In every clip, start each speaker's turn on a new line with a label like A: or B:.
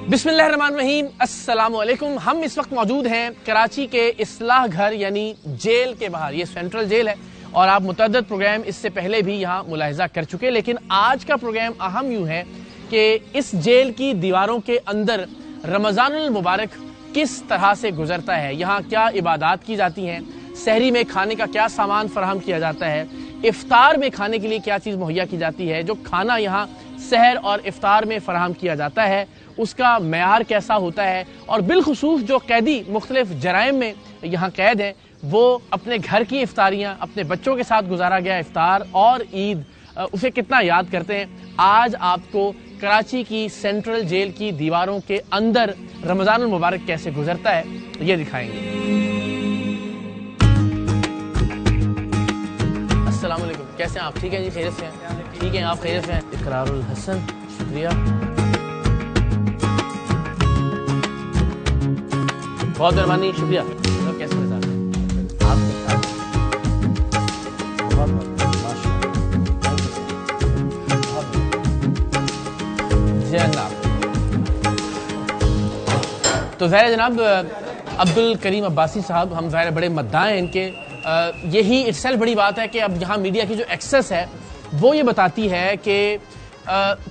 A: बिस्मिल्लाहिर्रहमानिर्रहीम, अस्सलाम वालेकुम। हम इस वक्त मौजूद हैं कराची के इस्लाह घर यानी जेल के बाहर। ये सेंट्रल जेल है और आप मुतअद्दिद प्रोग्राम इससे पहले भी यहाँ मुलाहिजा कर चुके, लेकिन आज का प्रोग्राम अहम यूँ है कि इस जेल की दीवारों के अंदर रमज़ानुल मुबारक किस तरह से गुजरता है, यहाँ क्या इबादत की जाती हैं, सहरी में खाने का क्या सामान फराहम किया जाता है, इफ्तार में खाने के लिए क्या चीज़ मुहैया की जाती है, जो खाना यहाँ सहर और इफ्तार में फराहम किया जाता है उसका मेयार कैसा होता है, और बिलखुसूस जो कैदी मुख्तलिफ जराइम में यहाँ कैद हैं वो अपने घर की इफ्तारियाँ, अपने बच्चों के साथ गुजारा गया इफ्तार और ईद उसे कितना याद करते हैं। आज आपको कराची की सेंट्रल जेल की दीवारों के अंदर रमज़ानुल मुबारक कैसे गुजरता है ये दिखाएंगे। अस्सलाम वालेकुम, कैसे हैं आप? ठीक हैं जी, खैरियत से हैं? ठीक है, आप खैरियत से हैं? इकरारुल हसन, शुक्रिया, बहुत मेहरबानी, शुक्रिया। कैसे मज़ा आप? जनाब तो ज़ाहिर जनाब अब्दुल करीम अब्बासी साहब, हम ज़ाहिर बड़े मद्दाह हैं इनके। यही इटसेल्फ बड़ी बात है कि अब यहाँ मीडिया की जो एक्सेस है वो ये बताती है कि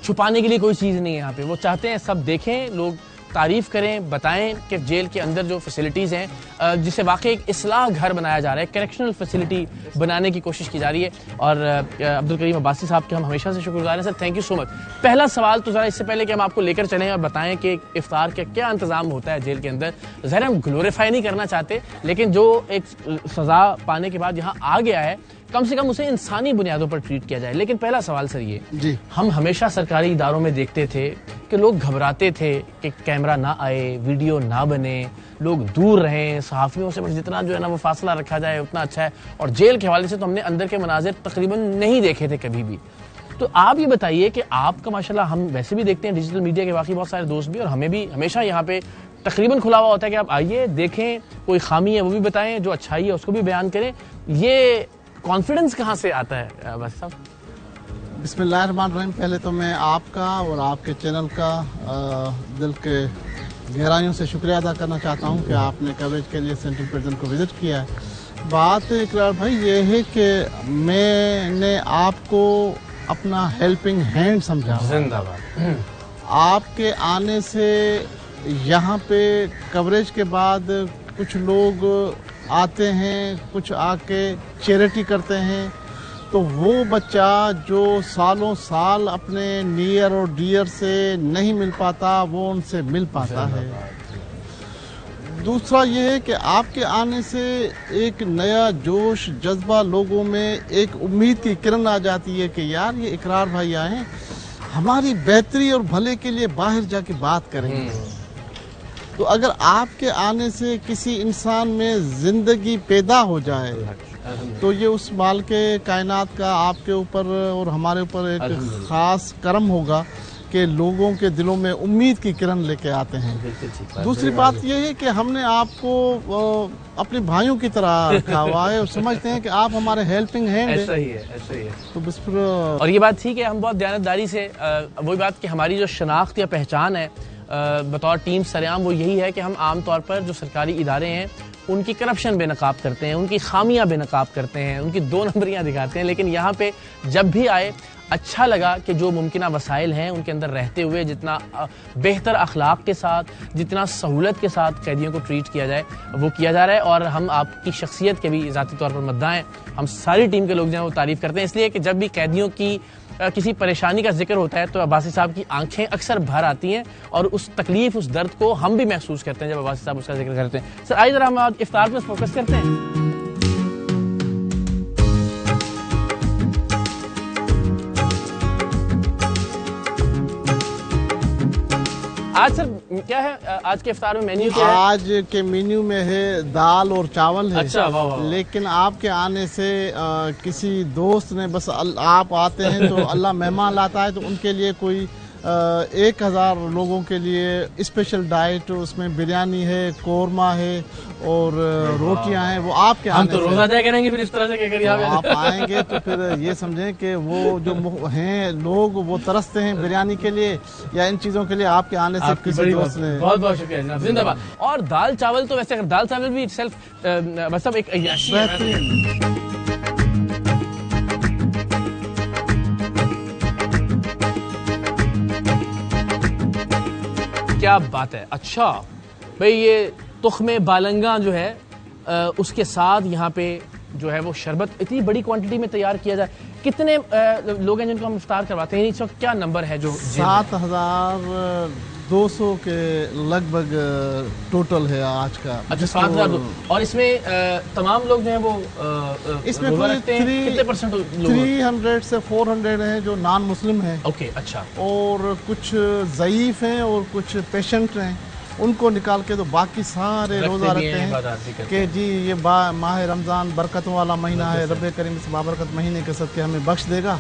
A: छुपाने के लिए कोई चीज़ नहीं है यहाँ पे। वो चाहते हैं सब देखें, लोग तारीफ़ करें, बताएं कि जेल के अंदर जो फैसिलिटीज़ हैं, जिसे वाकई एक इस्लाह घर बनाया जा रहा है, करेक्शनल फैसिलिटी बनाने की कोशिश की जा रही है। और अब्दुल करीम अब्बासी साहब के हम हमेशा से शुक्रगुज़ार हैं sir, thank you so much. पहला सवाल तो ज़रा इससे पहले कि हम आपको लेकर चलें और बताएं कि इफ्तार का क्या इंतज़ाम होता है जेल के अंदर, ज़ाहिर हम ग्लोरीफाई नहीं करना चाहते, लेकिन जो एक सज़ा पाने के बाद यहाँ आ गया है कम से कम उसे इंसानी बुनियादों पर ट्रीट किया जाए। लेकिन पहला सवाल सर ये जी, हम हमेशा सरकारी इदारों में देखते थे कि लोग घबराते थे कि कैमरा ना आए, वीडियो ना बने, लोग दूर रहें, सहाफ़ियों से जितना जो है ना वो फासला रखा जाए उतना अच्छा है। और जेल के हवाले से तो हमने अंदर के मनाजिर तकरीबन नहीं देखे थे कभी भी। तो आप ये बताइए कि आपका माशाल्लाह, हम वैसे भी देखते हैं डिजिटल मीडिया के बाकी बहुत सारे दोस्त भी, और हमें भी हमेशा यहाँ पे तकरीबन खुला हुआ होता है कि आप आइए देखें, कोई खामी है वो भी बताएं, जो अच्छाई है उसको भी बयान करें। ये कॉन्फिडेंस कहाँ से आता है बस साहब?
B: बिस्मिल्लाहिर्रहमानिर्रहीम, पहले तो मैं आपका और आपके चैनल का दिल के गहराइयों से शुक्रिया अदा करना चाहता हूँ कि आपने कवरेज के लिए सेंट्रल प्रिजन को विज़िट किया है। बात इकरार भाई ये है कि मैंने आपको अपना हेल्पिंग हैंड समझा। जिंदाबाद। आपके आने से यहाँ पे कवरेज के बाद कुछ लोग आते हैं, कुछ आके चैरिटी करते हैं, तो वो बच्चा जो सालों साल अपने नियर और डियर से नहीं मिल पाता वो उनसे मिल पाता है। दूसरा ये है कि आपके आने से एक नया जोश जज्बा लोगों में, एक उम्मीद की किरण आ जाती है कि यार ये इकरार भाई आए हमारी बेहतरी और भले के लिए बाहर जाके बात करेंगे। तो अगर आपके आने से किसी इंसान में जिंदगी पैदा हो जाए तो ये उस माल के कायनात का आपके ऊपर और हमारे ऊपर एक खास करम होगा कि लोगों के दिलों में उम्मीद की किरण लेके आते हैं। दूसरी बात ये है कि हमने आपको अपने भाइयों की तरह रखा हुआ है और समझते हैं कि आप हमारे हेल्पिंग हैंड हैं।
A: ऐसा ही है, ऐसा ही है।
B: तो
A: और ये बात ठीक है, हम बहुत दयानतदारी से वही बात कि हमारी जो शनाख्त या पहचान है बतौर टीम सरेआम वो यही है कि हम आम तौर पर जो सरकारी इदारे हैं उनकी करप्शन बेनकाब करते हैं, उनकी खामियां बेनकाब करते हैं, उनकी दो नंबरियां दिखाते हैं। लेकिन यहाँ पे जब भी आए अच्छा लगा कि जो मुमकिना वसाइल हैं उनके अंदर रहते हुए जितना बेहतर अखलाक के साथ, जितना सहूलत के साथ कैदियों को ट्रीट किया जाए वो किया जा रहा है। और हम आपकी शख्सियत के भी ज़ाती तौर पर मद्दाह हैं, हम सारी टीम के लोग जो हैं वो तारीफ़ करते हैं, इसलिए कि जब भी कैदियों की किसी परेशानी का जिक्र होता है तो अब्बासी साहब की आंखें अक्सर भर आती हैं और उस तकलीफ, उस दर्द को हम भी महसूस करते हैं जब अब्बासी साहब उसका जिक्र करते हैं। सर आइए ज़रा हम आज इफ्तार पर फोकस करते हैं। आज सर क्या है आज के इफ्तार में मेन्यू क्या है? आज
B: के मेन्यू में है दाल और चावल है।
A: अच्छा, वाह वाह।
B: लेकिन आपके आने से किसी दोस्त ने बस आप आते हैं तो अल्लाह मेहमान लाता है तो उनके लिए कोई 1000 लोगों के लिए स्पेशल डाइट, उसमें बिरयानी है, कोरमा है और रोटियां हैं। वो आपके
A: हम तो रोजा दे करेंगे फिर इस तरह से क्या
B: आप आएंगे तो फिर ये समझें कि वो जो हैं लोग वो तरसते हैं बिरयानी के लिए या इन चीज़ों के लिए। आपके आने से किसी दोस्त ने
A: बहुत बहुत शुक्रिया जनाब, जिंदाबाद। और दाल चावल तो वैसे दाल चावल भी सेल्फ मतलब एक अय्याशी है।
B: बेहतरीन।
A: क्या बात है। अच्छा भाई, ये तुख्मे बालंगा जो है उसके साथ यहाँ पे जो है वो शरबत इतनी बड़ी क्वांटिटी में तैयार किया जाए। कितने लोग हैं जिनको हम इफ्तार करवाते हैं? इस वक्त क्या नंबर है जो
B: 7200 के लगभग टोटल है आज का।
A: अच्छा, 7200। और इसमें तमाम लोग जो है वो
B: इसमें
A: कितने परसेंट लोग?
B: 300 से 400 हैं जो नॉन मुस्लिम हैं।
A: ओके, अच्छा।
B: और कुछ ज़ईफ हैं और कुछ पेशेंट हैं, उनको निकाल के तो बाकी सारे रोज़ा रखते हैं कि जी ये माह रमज़ान बरकतों वाला महीना है, रब करीम इस बाबरकत महीने के सदके हमें बख्श देगा,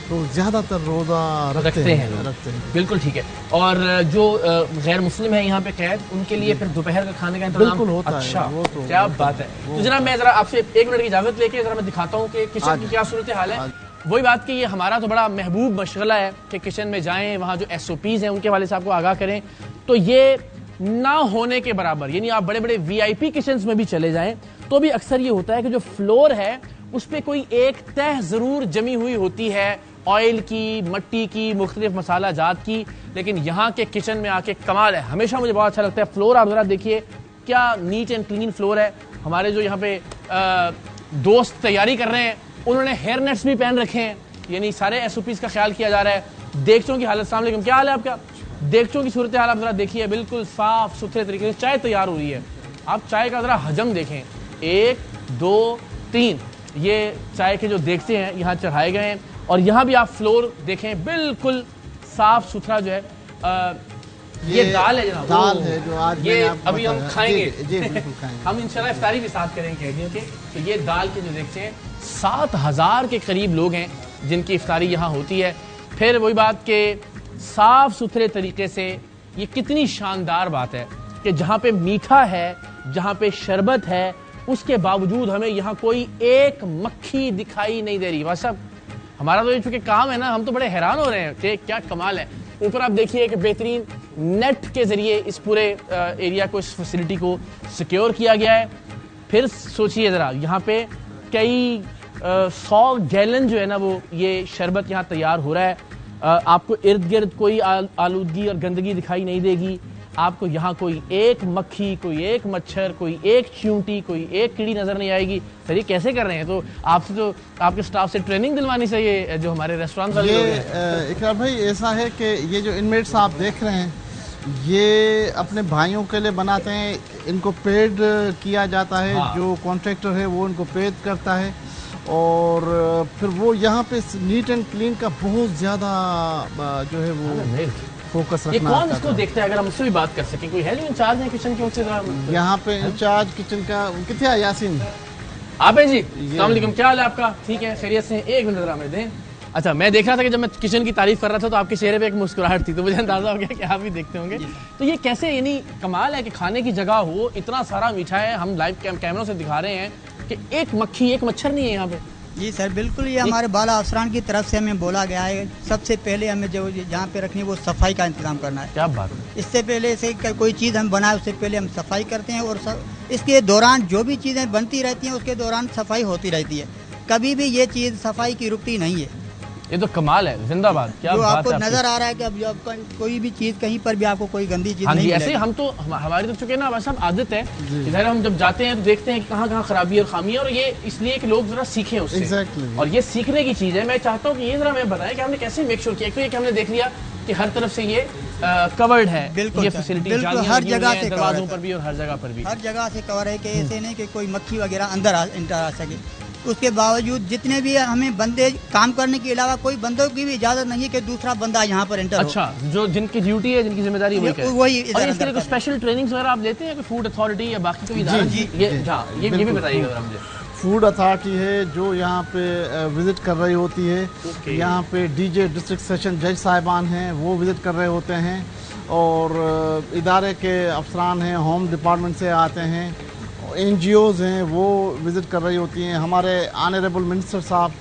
B: तो ज़्यादातर रोज़ा रखते हैं।
A: बिल्कुल ठीक है। और जो गैर मुस्लिम है यहाँ पे कैद, उनके लिए फिर दोपहर का खाने का इंतजाम
B: बिल्कुल होता
A: अच्छा
B: है। वो तो
A: क्या बात है। तो जनाब मैं ज़रा आपसे 1 मिनट की इजाज़त लेके ज़रा मैं दिखाता हूँ कि किचन की क्या सूरत हाल है। वही बात कि ये हमारा तो बड़ा महबूब मशगला है कि किचन में जाएं, वहाँ जो SOPs हैं उनके वाले साहब को आगाह करें। तो ये ना होने के बराबर, यानी आप बड़े बड़े VIP किचन्स में भी चले जाएं तो भी अक्सर ये होता है कि जो फ्लोर है उस पर कोई एक तह ज़रूर जमी हुई होती है, ऑयल की, मट्टी की, मुख्तलिफ मसाला जात की। लेकिन यहाँ के किचन में आके कमाल है। हमेशा मुझे बहुत अच्छा लगता है। फ्लोर आप ज़रा देखिए क्या नीट एंड क्लीन फ्लोर है। हमारे जो यहाँ पे दोस्त तैयारी कर रहे हैं उन्होंने हेयर नेट्स भी पहन रखे हैं, यानी सारे SOPs का ख्याल किया जा रहा है। देगचों की हालत, अस्सलाम वालेकुम, क्या हाल है आपका? देगचों की सूरत हाल आप जरा देखिए, बिल्कुल साफ सुथरे तरीके से चाय तैयार हो रही है। आप चाय का जरा हजम देखें, 1 2 3 ये चाय के जो देगचे हैं यहाँ चढ़ाए गए हैं। और यहाँ भी आप फ्लोर देखें, बिल्कुल साफ सुथरा जो है। ये दाल है जनाब,
B: दाल है जो आज
A: ये अभी हम खाएंगे।
B: जी बिल्कुल खाएंगे।
A: हम इंशाल्लाह इफ्तारी भी साथ करेंगे कैदियों के। तो ये दाल के जो देगचे हैं, 7000 के करीब लोग हैं जिनकी इफ्तारी यहाँ होती है। फिर वही बात के साफ सुथरे तरीके से, ये कितनी शानदार बात है कि जहाँ पे मीठा है, जहाँ पे शरबत है, उसके बावजूद हमें यहाँ कोई एक मक्खी दिखाई नहीं दे रही। बस अब हमारा तो ये चूंकि काम है ना, हम तो बड़े हैरान हो रहे हैं कि क्या कमाल है। ऊपर आप देखिए कि बेहतरीन नेट के जरिए इस पूरे एरिया को, इस फैसिलिटी को सिक्योर किया गया है। फिर सोचिए ज़रा, यहाँ पे कई 100 गैलन जो है ना वो ये शरबत यहाँ तैयार हो रहा है। आपको इर्द गिर्द कोई आलूदगी और गंदगी दिखाई नहीं देगी। आपको यहाँ कोई एक मक्खी, कोई एक मच्छर, कोई एक चींटी, कोई एक कीड़ी नजर नहीं आएगी। सर ये कैसे कर रहे हैं? तो आपसे तो आपके स्टाफ से ट्रेनिंग दिलवानी चाहिए जो हमारे रेस्टोरेंट वाले लोग हैं।
B: इकरार भाई ऐसा है कि ये जो इनमेट्स आप देख रहे हैं ये अपने भाइयों के लिए बनाते हैं, इनको पेड किया जाता है। हाँ। जो कॉन्ट्रैक्टर है वो इनको पेड करता है और फिर वो यहाँ पे नीट एंड क्लीन का बहुत ज्यादा जो है वो फोकस रखना।
A: ये कौन इसको देखता है? अगर हम उससे भी बात कर सकें, कोई है जो इंचार्ज है किचन के? उनसे
B: यहाँ पे इंचार्ज किचन का कितने है? यासीन
A: आप हैं जी? अस्सलाम वालेकुम, क्या हाल है आपका? ठीक है, खैरियत से? 1 मिनट जरा मैं दें। अच्छा, मैं देख रहा था कि जब मैं किचन की तारीफ कर रहा था तो आपके चेहरे पे एक मुस्कुराहट थी, तो मुझे अंदाजा हो गया कि आप भी देखते होंगे। तो ये कैसे, यानी कमाल है कि खाने की जगह हो, इतना सारा मीठा है, हम लाइव कैमरों से दिखा रहे हैं कि एक मक्खी, एक मच्छर नहीं है यहाँ पे।
C: जी सर, बिल्कुल। ये हमारे बाला अफसरान की तरफ से हमें बोला गया है, सबसे पहले हमें जो जहाँ पे रखनी है वो सफाई का इंतजाम करना है।
A: क्या बात है।
C: इससे पहले से कोई चीज़ हम बनाए उससे पहले हम सफाई करते हैं और इसके दौरान जो भी चीज़ें बनती रहती हैं उसके दौरान सफाई होती रहती है। कभी भी ये चीज़ सफाई की रुकती नहीं है।
A: ये तो कमाल है, जिंदाबाद। क्या
C: जो
A: बात
C: आपको
A: है।
C: नजर आ रहा है कि अब कोई भी चीज कहीं पर भी आपको कोई गंदी चीज नहीं
A: ऐसे हम तो हमारी तो चुके ना वैसे आदत है, इधर हम जब जाते हैं तो देखते हैं कि कहाँ कहाँ खराबी और खामी है, और ये इसलिए कि लोग जरा सीखें उससे। और ये सीखने की चीज है। मैं चाहता हूँ कि ये जरा मैं बताएं कि हमने कैसे मेक श्योर किया। तो ये कि हमने देख लिया कि हर तरफ से ये कवर्ड है, ये फैसिलिटी
C: हर जगह से
A: दरवाजों पर भी और हर जगह पर भी
C: हर जगह से कवर है कि ऐसे नहीं कि कोई मक्खी वगैरह अंदर इंटर आ सके। उसके बावजूद जितने भी हमें बंदे काम करने के अलावा कोई बंदों की भी इजाजत नहीं है कि दूसरा बंदा यहाँ पर एंटर हो।
A: अच्छा, जो जिनकी ड्यूटी है, जिनकी जिम्मेदारी वही
C: और
A: इसके लिए स्पेशल ट्रेनिंग्स वगैरह आप देते हैं फूड अथॉरिटी या बाकी कोई इदारा? ये भी बताइएगा मुझे।
B: फूड अथॉरिटी है जो यहाँ पे विज़िट कर रही होती है। यहाँ पे डीजे डिस्ट्रिक्ट सेशन जज साहिबान हैं, वो विज़िट कर रहे होते हैं, और इदारे के अफसरान हैं, होम डिपार्टमेंट से आते हैं, NGOs हैं, वो विज़िट कर रही होती हैं। हमारे ऑनरेबल मिनिस्टर साहब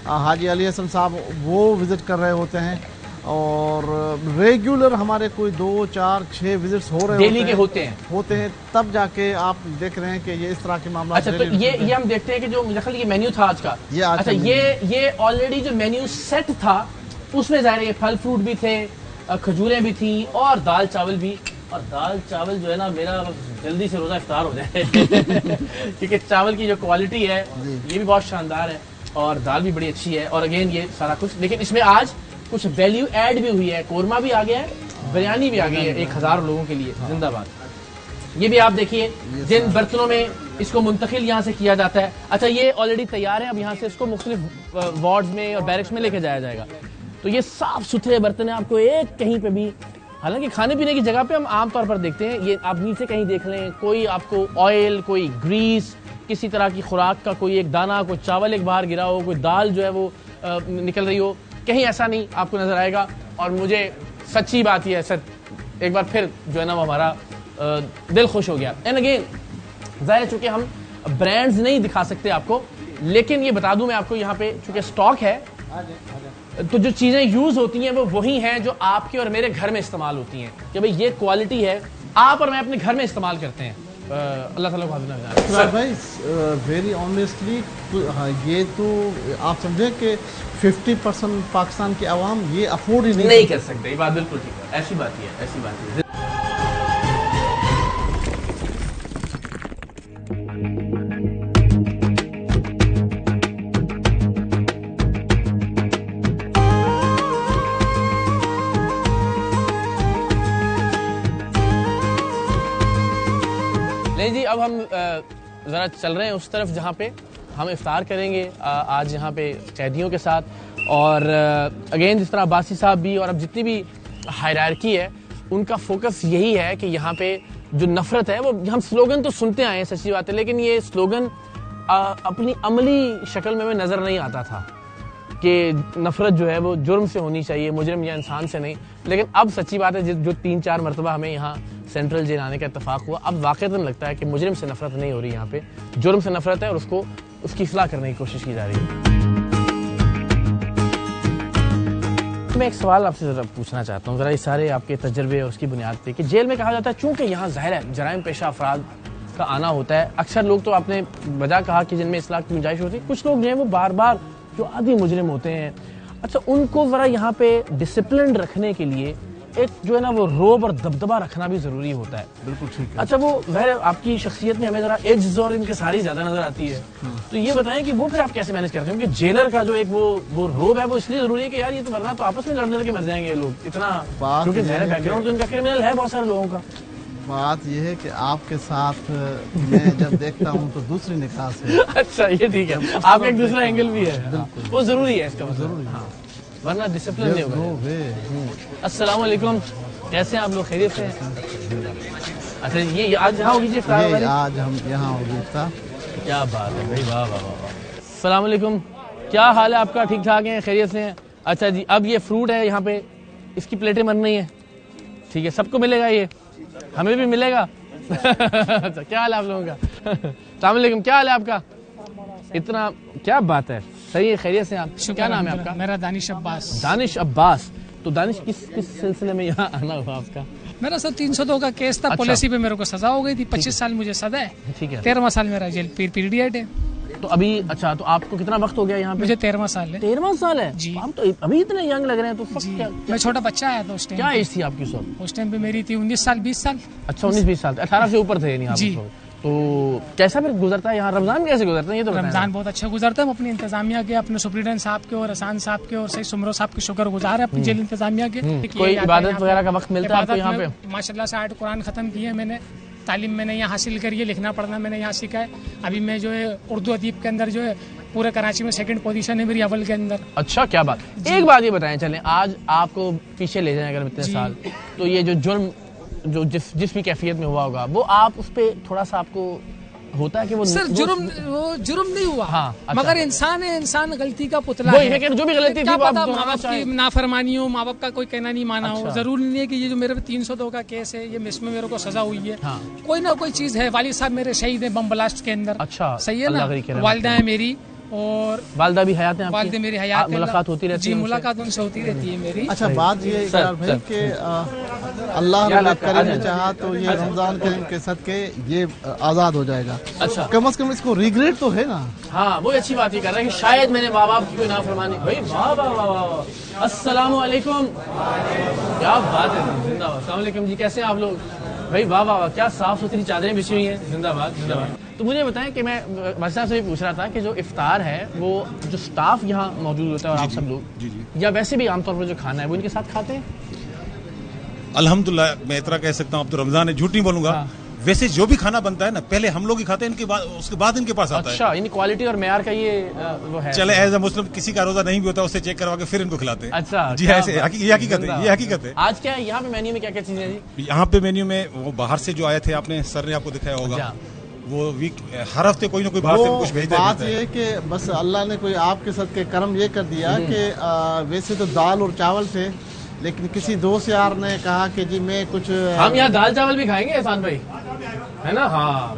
B: हाजी अली हसन साहब वो विज़िट कर रहे होते हैं, और रेगुलर हमारे कोई 2, 4, 6 विजिट्स हो रहे
A: डेली के होते हैं,
B: तब जाके आप देख रहे हैं कि ये इस तरह के मामला।
A: अच्छा, तो ये हम देखते हैं कि जो मुझे ख्याल ये मेन्यू था आज का, अच्छा ये ऑलरेडी जो मेन्यू सेट था उसमें ज़ाहिर है फल फ्रूट भी थे, खजूरें भी थी, और दाल चावल भी। और दाल चावल जो है ना, मेरा जल्दी से रोज़ा इफ्तार हो जाए क्योंकि चावल की जो क्वालिटी है ये भी बहुत शानदार है, और दाल भी बड़ी अच्छी है, और अगेन ये सारा कुछ। लेकिन इसमें आज कुछ वैल्यू ऐड भी हुई है, कोरमा भी आ गया है, बिरयानी भी आ गई है 1000 लोगों के लिए। जिंदाबाद। ये भी आप देखिए जिन बर्तनों में इसको मुंतकिल यहाँ से किया जाता है। अच्छा, ये ऑलरेडी तैयार है, अब यहाँ से इसको मुख्तलिफ वार्ड्स में और बैरक्स में लेके जाया जाएगा। तो ये साफ सुथरे बर्तन है, आपको एक कहीं पे भी, हालांकि खाने पीने की जगह पे हम आमतौर पर देखते हैं, ये आप नीचे कहीं देख लें, कोई आपको ऑयल, कोई ग्रीस, किसी तरह की खुराक का कोई एक दाना, कोई चावल एक बाहर गिरा हो, कोई दाल जो है वो निकल रही हो, कहीं ऐसा नहीं आपको नजर आएगा। और मुझे सच्ची बात ही है, सच एक बार फिर जो है ना वो हमारा दिल खुश हो गया। एंड अगेन ज़ाहिर है चूंकि हम ब्रांड्स नहीं दिखा सकते आपको, लेकिन ये बता दूं मैं आपको, यहाँ पे चूंकि स्टॉक है तो जो चीज़ें यूज़ होती हैं वो वही हैं जो आपके और मेरे घर में इस्तेमाल होती हैं, कि भाई ये क्वालिटी है, आप और मैं अपने घर में इस्तेमाल करते हैं। अल्लाह ताला को हाफ़िज़
B: भाई, वेरी ऑनेस्टली ये तो आप समझें कि 50% पाकिस्तान की आवाम ये अफोर्ड ही
A: नहीं कर सकते। ये बात बिल्कुल ठीक है, ऐसी बात ही है, ऐसी बात ही है। जी अब हम ज़रा चल रहे हैं उस तरफ जहाँ पे हम इफ्तार करेंगे आज यहाँ पे कैदियों के साथ। और अगेन जिस तरह अब्बासी साहब भी और अब जितनी भी हायरार्की है उनका फोकस यही है कि यहाँ पे जो नफरत है, वो हम स्लोगन तो सुनते आए हैं, सच्ची बात है, लेकिन ये स्लोगन अपनी अमली शक्ल में हमें नज़र नहीं आता था कि नफरत जो है वो जुर्म से होनी चाहिए, मुजरिम या इंसान से नहीं। लेकिन अब सच्ची बात है, जो 3-4 मरतबा हमें यहाँ सेंट्रल जेल आने का इत्तेफाक हुआ, अब वाक़ईतन लगता है कि मुजरिम से नफरत नहीं हो रही, यहाँ पे जुर्म से नफरत है और उसकी इस्लाह करने की कोशिश की जा रही है। मैं एक सवाल आपसे ज़रा पूछना चाहता हूँ, ज़रा इस सारे आपके तजर्बे और उसकी बुनियाद पे, कि जेल में कहा जाता है चूँकि यहाँ ज़ाहिर है जराइम पेशा अफराद का आना होता है, अक्सर लोग तो आपने वजह कहा कि जिनमें इस्लाह की गुंजाइश होती है, कुछ लोग जो है वो बार बार जो आदि मुजरिम होते हैं, अच्छा उनको ज़रा यहाँ पे डिसिप्लिन रखने के लिए एक जो है ना वो रोब और दबदबा रखना भी ज़रूरी होता है।
B: बिल्कुल ठीक है।
A: अच्छा, वो ज़ाहिर आपकी शख्सियत में हमें ज़रा एज और इनके सारी ज़्यादा नज़र आती है, तो ये बताएं कि वो फिर आप कैसे मैनेज करते हैं? क्योंकि जेलर का जो एक वो रोब है वो इसलिए ज़रूरी है कि यार ये तो वरना तो आपस में लड़ने लगे मर जाएंगे लोग, इतना, क्योंकि ज़ाहिर बैकग्राउंड तो इनका क्रिमिनल है बहुत सारे लोगों का।
B: बात यह है कि आपके साथ मैं जब देखता हूँ तो दूसरी निकाह से
A: अच्छा, ये ठीक है, आपका एक दूसरा एंगल भी है, वो ज़रूरी है, इसका जरूरी, वरना डिसिप्लिन नहीं होगा। अस्सलाम वालेकुम, कैसे हैं आप लोग? खैरियत से हैं? अच्छा, ये आज यहाँ होगी जी इफ्तार?
B: आज हम यहाँ होगी इफ्तार।
A: क्या बात है भाई, वाह वाह वाह। अस्सलाम वालेकुम, क्या हाल है आपका? ठीक ठाक है, खैरियत से हैं? अच्छा जी, अब ये फ्रूट है यहाँ पे, इसकी प्लेटें बन रही हैं, ठीक है, सबको मिलेगा, ये हमें भी मिलेगा अच्छा, क्या हाल है आप लोगों का? अस्सलाम वालेकुम, क्या हाल है आपका? इतना, क्या बात है, सही है, खैरियत से आप? क्या नाम है आपका?
D: मेरा दानिश अब्बास।
A: दानिश अब्बास, तो दानिश किस सिलसिले में यहाँ आना हुआ आपका?
D: मेरा सर 302 का केस था, पॉलिसी पे मेरे को सजा हो गई थी, 25 साल मुझे सजा है,
A: ठीक है,
D: 13वां साल मेरा जेल पीरियड है।
A: तो अभी अच्छा, तो आपको कितना वक्त हो गया यहाँ पे?
D: मुझे 13वां साल है।
A: 13वां साल है जी? आप तो अभी इतने यंग लग रहे हैं, तो क्या
D: मैं छोटा बच्चा आया था उस टाइम।
A: क्या एज थी आपकी?
D: उस टाइम पे मेरी थी 19 साल 20 साल।
A: अच्छा, 19-20 साल, 18 से ऊपर थे नहीं आप? तो कैसा फिर गुजरता है यहाँ? रमजान कैसे गुजरता है ये तो?
D: रमजान बहुत अच्छा गुजरता है, हम अपनी इंतजामिया के, अपने सुप्रीडेंट साहब के और असान साहब के और सही सुमरो साहब के शुक्रगुजार है अपनी जेल इंतजामिया के।
A: कोई इबादत वगैरह का वक्त मिलता है आपको यहाँ पे?
D: माशाल्लाह से 8 कुरान खत्म किए मैंने, तालीम मैंने यहाँ हासिल करी है, लिखना पढ़ना मैंने यहाँ सीखा है। अभी मैं जो है उर्दू अदीब के अंदर जो है पूरे कराची में 2nd पोजीशन है मेरी अव्वल के अंदर।
A: अच्छा, क्या बात। एक बात ये बताएं, चलें आज आपको पीछे ले जाएं अगर इतने साल, तो ये जो जुर्म जो जिस भी कैफियत में हुआ होगा, वो आप उस पर थोड़ा सा आपको ہوتا ہے کہ وہ
D: سر جرم نہیں ہوا.
A: ہاں
D: مگر انسان ہے, انسان غلطی کا پتلا
A: وہی
D: ہے.
A: کہ جو بھی غلطی تھی وہ
D: پتا
A: آپ
D: ماں باپ کی نافرمانی ہو, ماں باپ کا کوئی کہنا نہیں مانا ہو. ضروری نہیں ہے کہ یہ جو میرے 302 کا کیس ہے یہ اس میں میرے کو سزا ہوئی ہے. کوئی نہ کوئی چیز ہے. والد صاحب میرے شہید ہیں بم بلاسٹ کے اندر.
A: اچھا
D: صحیح ہے نا. والدہ ہے میری اور
A: والدہ بھی حیات ہیں,
D: والدہ میری حیات,
A: ملاقات ہوتی رہتی
D: ہے. جی ملاقات ان سے ہوتی رہتی ہے میری.
B: اچھا بات یہ اقرار بھائی کہ اللہ رب کریم نے چاہا تو یہ رمضان کریم کے صدقے یہ آزاد ہو جائے گا.
A: اچھا
B: کم از کم اس کو ریگریٹ تو ہے نا.
A: ہاں وہ اچھی بات یہ کر رہا ہے کہ شاید میں نے ماں باپ کی کوئی نافرمانی. بھائی واہ واہ واہ واہ, السلام علیکم, کیا بات ہے, زندہ باد. السلام علیکم جی, کیسے ہیں آپ لوگ؟ بھائی واہ واہ واہ, کیا صاف ستھری چادریں بچھی ہوئی ہیں. زندہ باد زندہ باد. تو مجھے بتائیں کہ میں واسطہ سے بھی پوچھ رہا تھا کہ جو افطار ہے وہ جو سٹاف یہاں موجود ہوتا ہے اور آپ سب لوگ یا ویسے بھی عام طور پر جو کھانا ہے وہ ان کے ساتھ کھاتے ہیں؟
E: الحمدللہ میں اتنا کہہ سکتا ہوں, اب تو رمضان ہے, جھوٹ نہیں بولوں گا. ویسے جو بھی کھانا بنتا ہے نا پہلے ہم لوگ ہی کھاتے ہیں, ان کے بعد اس کے بعد ان کے پاس آتا ہے.
A: اچھا, یعنی کوالٹی اور معیار کا یہ وہ ہے.
E: چلے ایز اے مسلم کسی کا روزہ نہیں بھی ہوتا اسے چیک کروا کے پھر ان کو کھلاتے ہیں.
A: اچھا
E: جی ایسے یہ حقیقت ہے, یہ حقیقت ہے.
A: آج کیا ہے یہاں پہ مینیو میں, کیا کیا چیزیں ہیں جی
E: یہاں پہ مینیو میں؟ وہ باہر سے جو آئے تھے, آپ نے سر نے آپ کو دکھایا ہوگا, وہ ویک ہر ہفتے کوئی نہ کوئی باہر سے کچھ بھیجتے ہیں.
B: بات یہ ہے کہ بس اللہ نے کوئی آپ کے صدقے کرم یہ کر دیا کہ ویسے تو دال اور چاول تھے, لیکن کسی دوست یار نے کہا کہ جی میں کچھ,
A: ہم یہاں دال چاول بھی کھائیں گے احسان بھائی, ہے نا. ہاں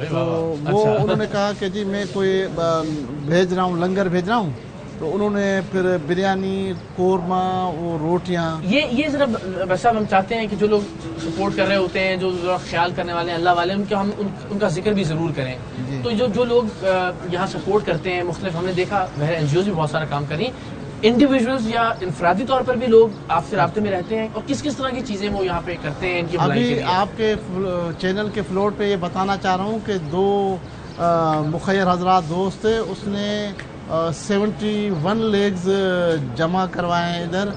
B: وہ انہوں نے کہا کہ جی میں کوئی بھیج رہا ہوں, لنگر بھیج رہا ہوں. تو انہوں نے پھر بریانی, قورمہ اور روٹیاں.
A: یہ ذرا بس صاحب ہم چاہتے ہیں کہ جو لوگ سپورٹ کر رہے ہوتے ہیں, جو ذرا خیال کرنے والے ہیں اللہ والے, ہم ان کا ذکر بھی ضرور کریں. تو جو لوگ یہاں سپورٹ کرتے ہیں مختلف, ہم نے دیکھا این جی اوز بھی بہت سارا کام کر رہی ہیں, انڈیویجولز یا انفرادی طور پر بھی لوگ آپ سے رابطے میں رہتے ہیں, اور کس کس طرح کی چیزیں وہ یہاں پہ کرتے ہیں ان کی بھلائی کے لیے.
B: ابھی آپ کے چینل کے فلور پہ یہ بتانا چاہ رہا ہوں کہ 2 مخیر حضرات دوست تھے, اس نے 71 لیگز جمع کروائے ہیں ادھر.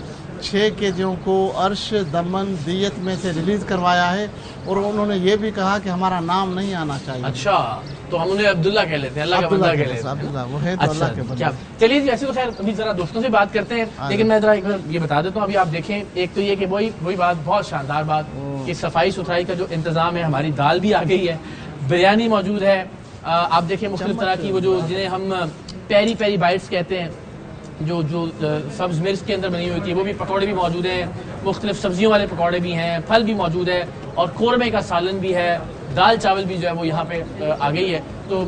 B: 6 کیدیوں کو عرش دمن دیت میں سے ریلیز کروایا ہے, اور انہوں نے یہ بھی کہا کہ ہمارا نام نہیں آنا چاہیے.
A: اچھا, تو ہم انہیں عبداللہ کہہ لیتے ہیں, اللہ کا بندہ کہہ لیتے ہیں.
B: عبداللہ وہ ہے تو اللہ کے بندہ.
A: چلیے جی, ایسے تو خیر ابھی ذرا دوستوں سے بات کرتے ہیں, لیکن میں ذرا ایک بار یہ بتا دیتا ہوں. ابھی آپ دیکھیں, ایک تو یہ کہ وہی بات, بہت شاندار بات کہ صفائی ستھرائی کا جو انتظام ہے, ہماری دال بھی آ گئی ہے, بریانی موجود ہے, آپ دیکھیں مختلف طرح کی وہ جو جنہیں ہم پیری پیری بائٹس کہتے ہیں, جو سبز مرچ کے اندر بنی ہوئی تھی, وہ بھی پکوڑے بھی موجود ہیں, مختلف سبزیوں والے پکوڑے بھی ہیں, پھل بھی موجود ہے, اور قورمے کا سالن بھی ہے, دال چاول بھی جو ہے وہ یہاں پہ آ گئی ہے. تو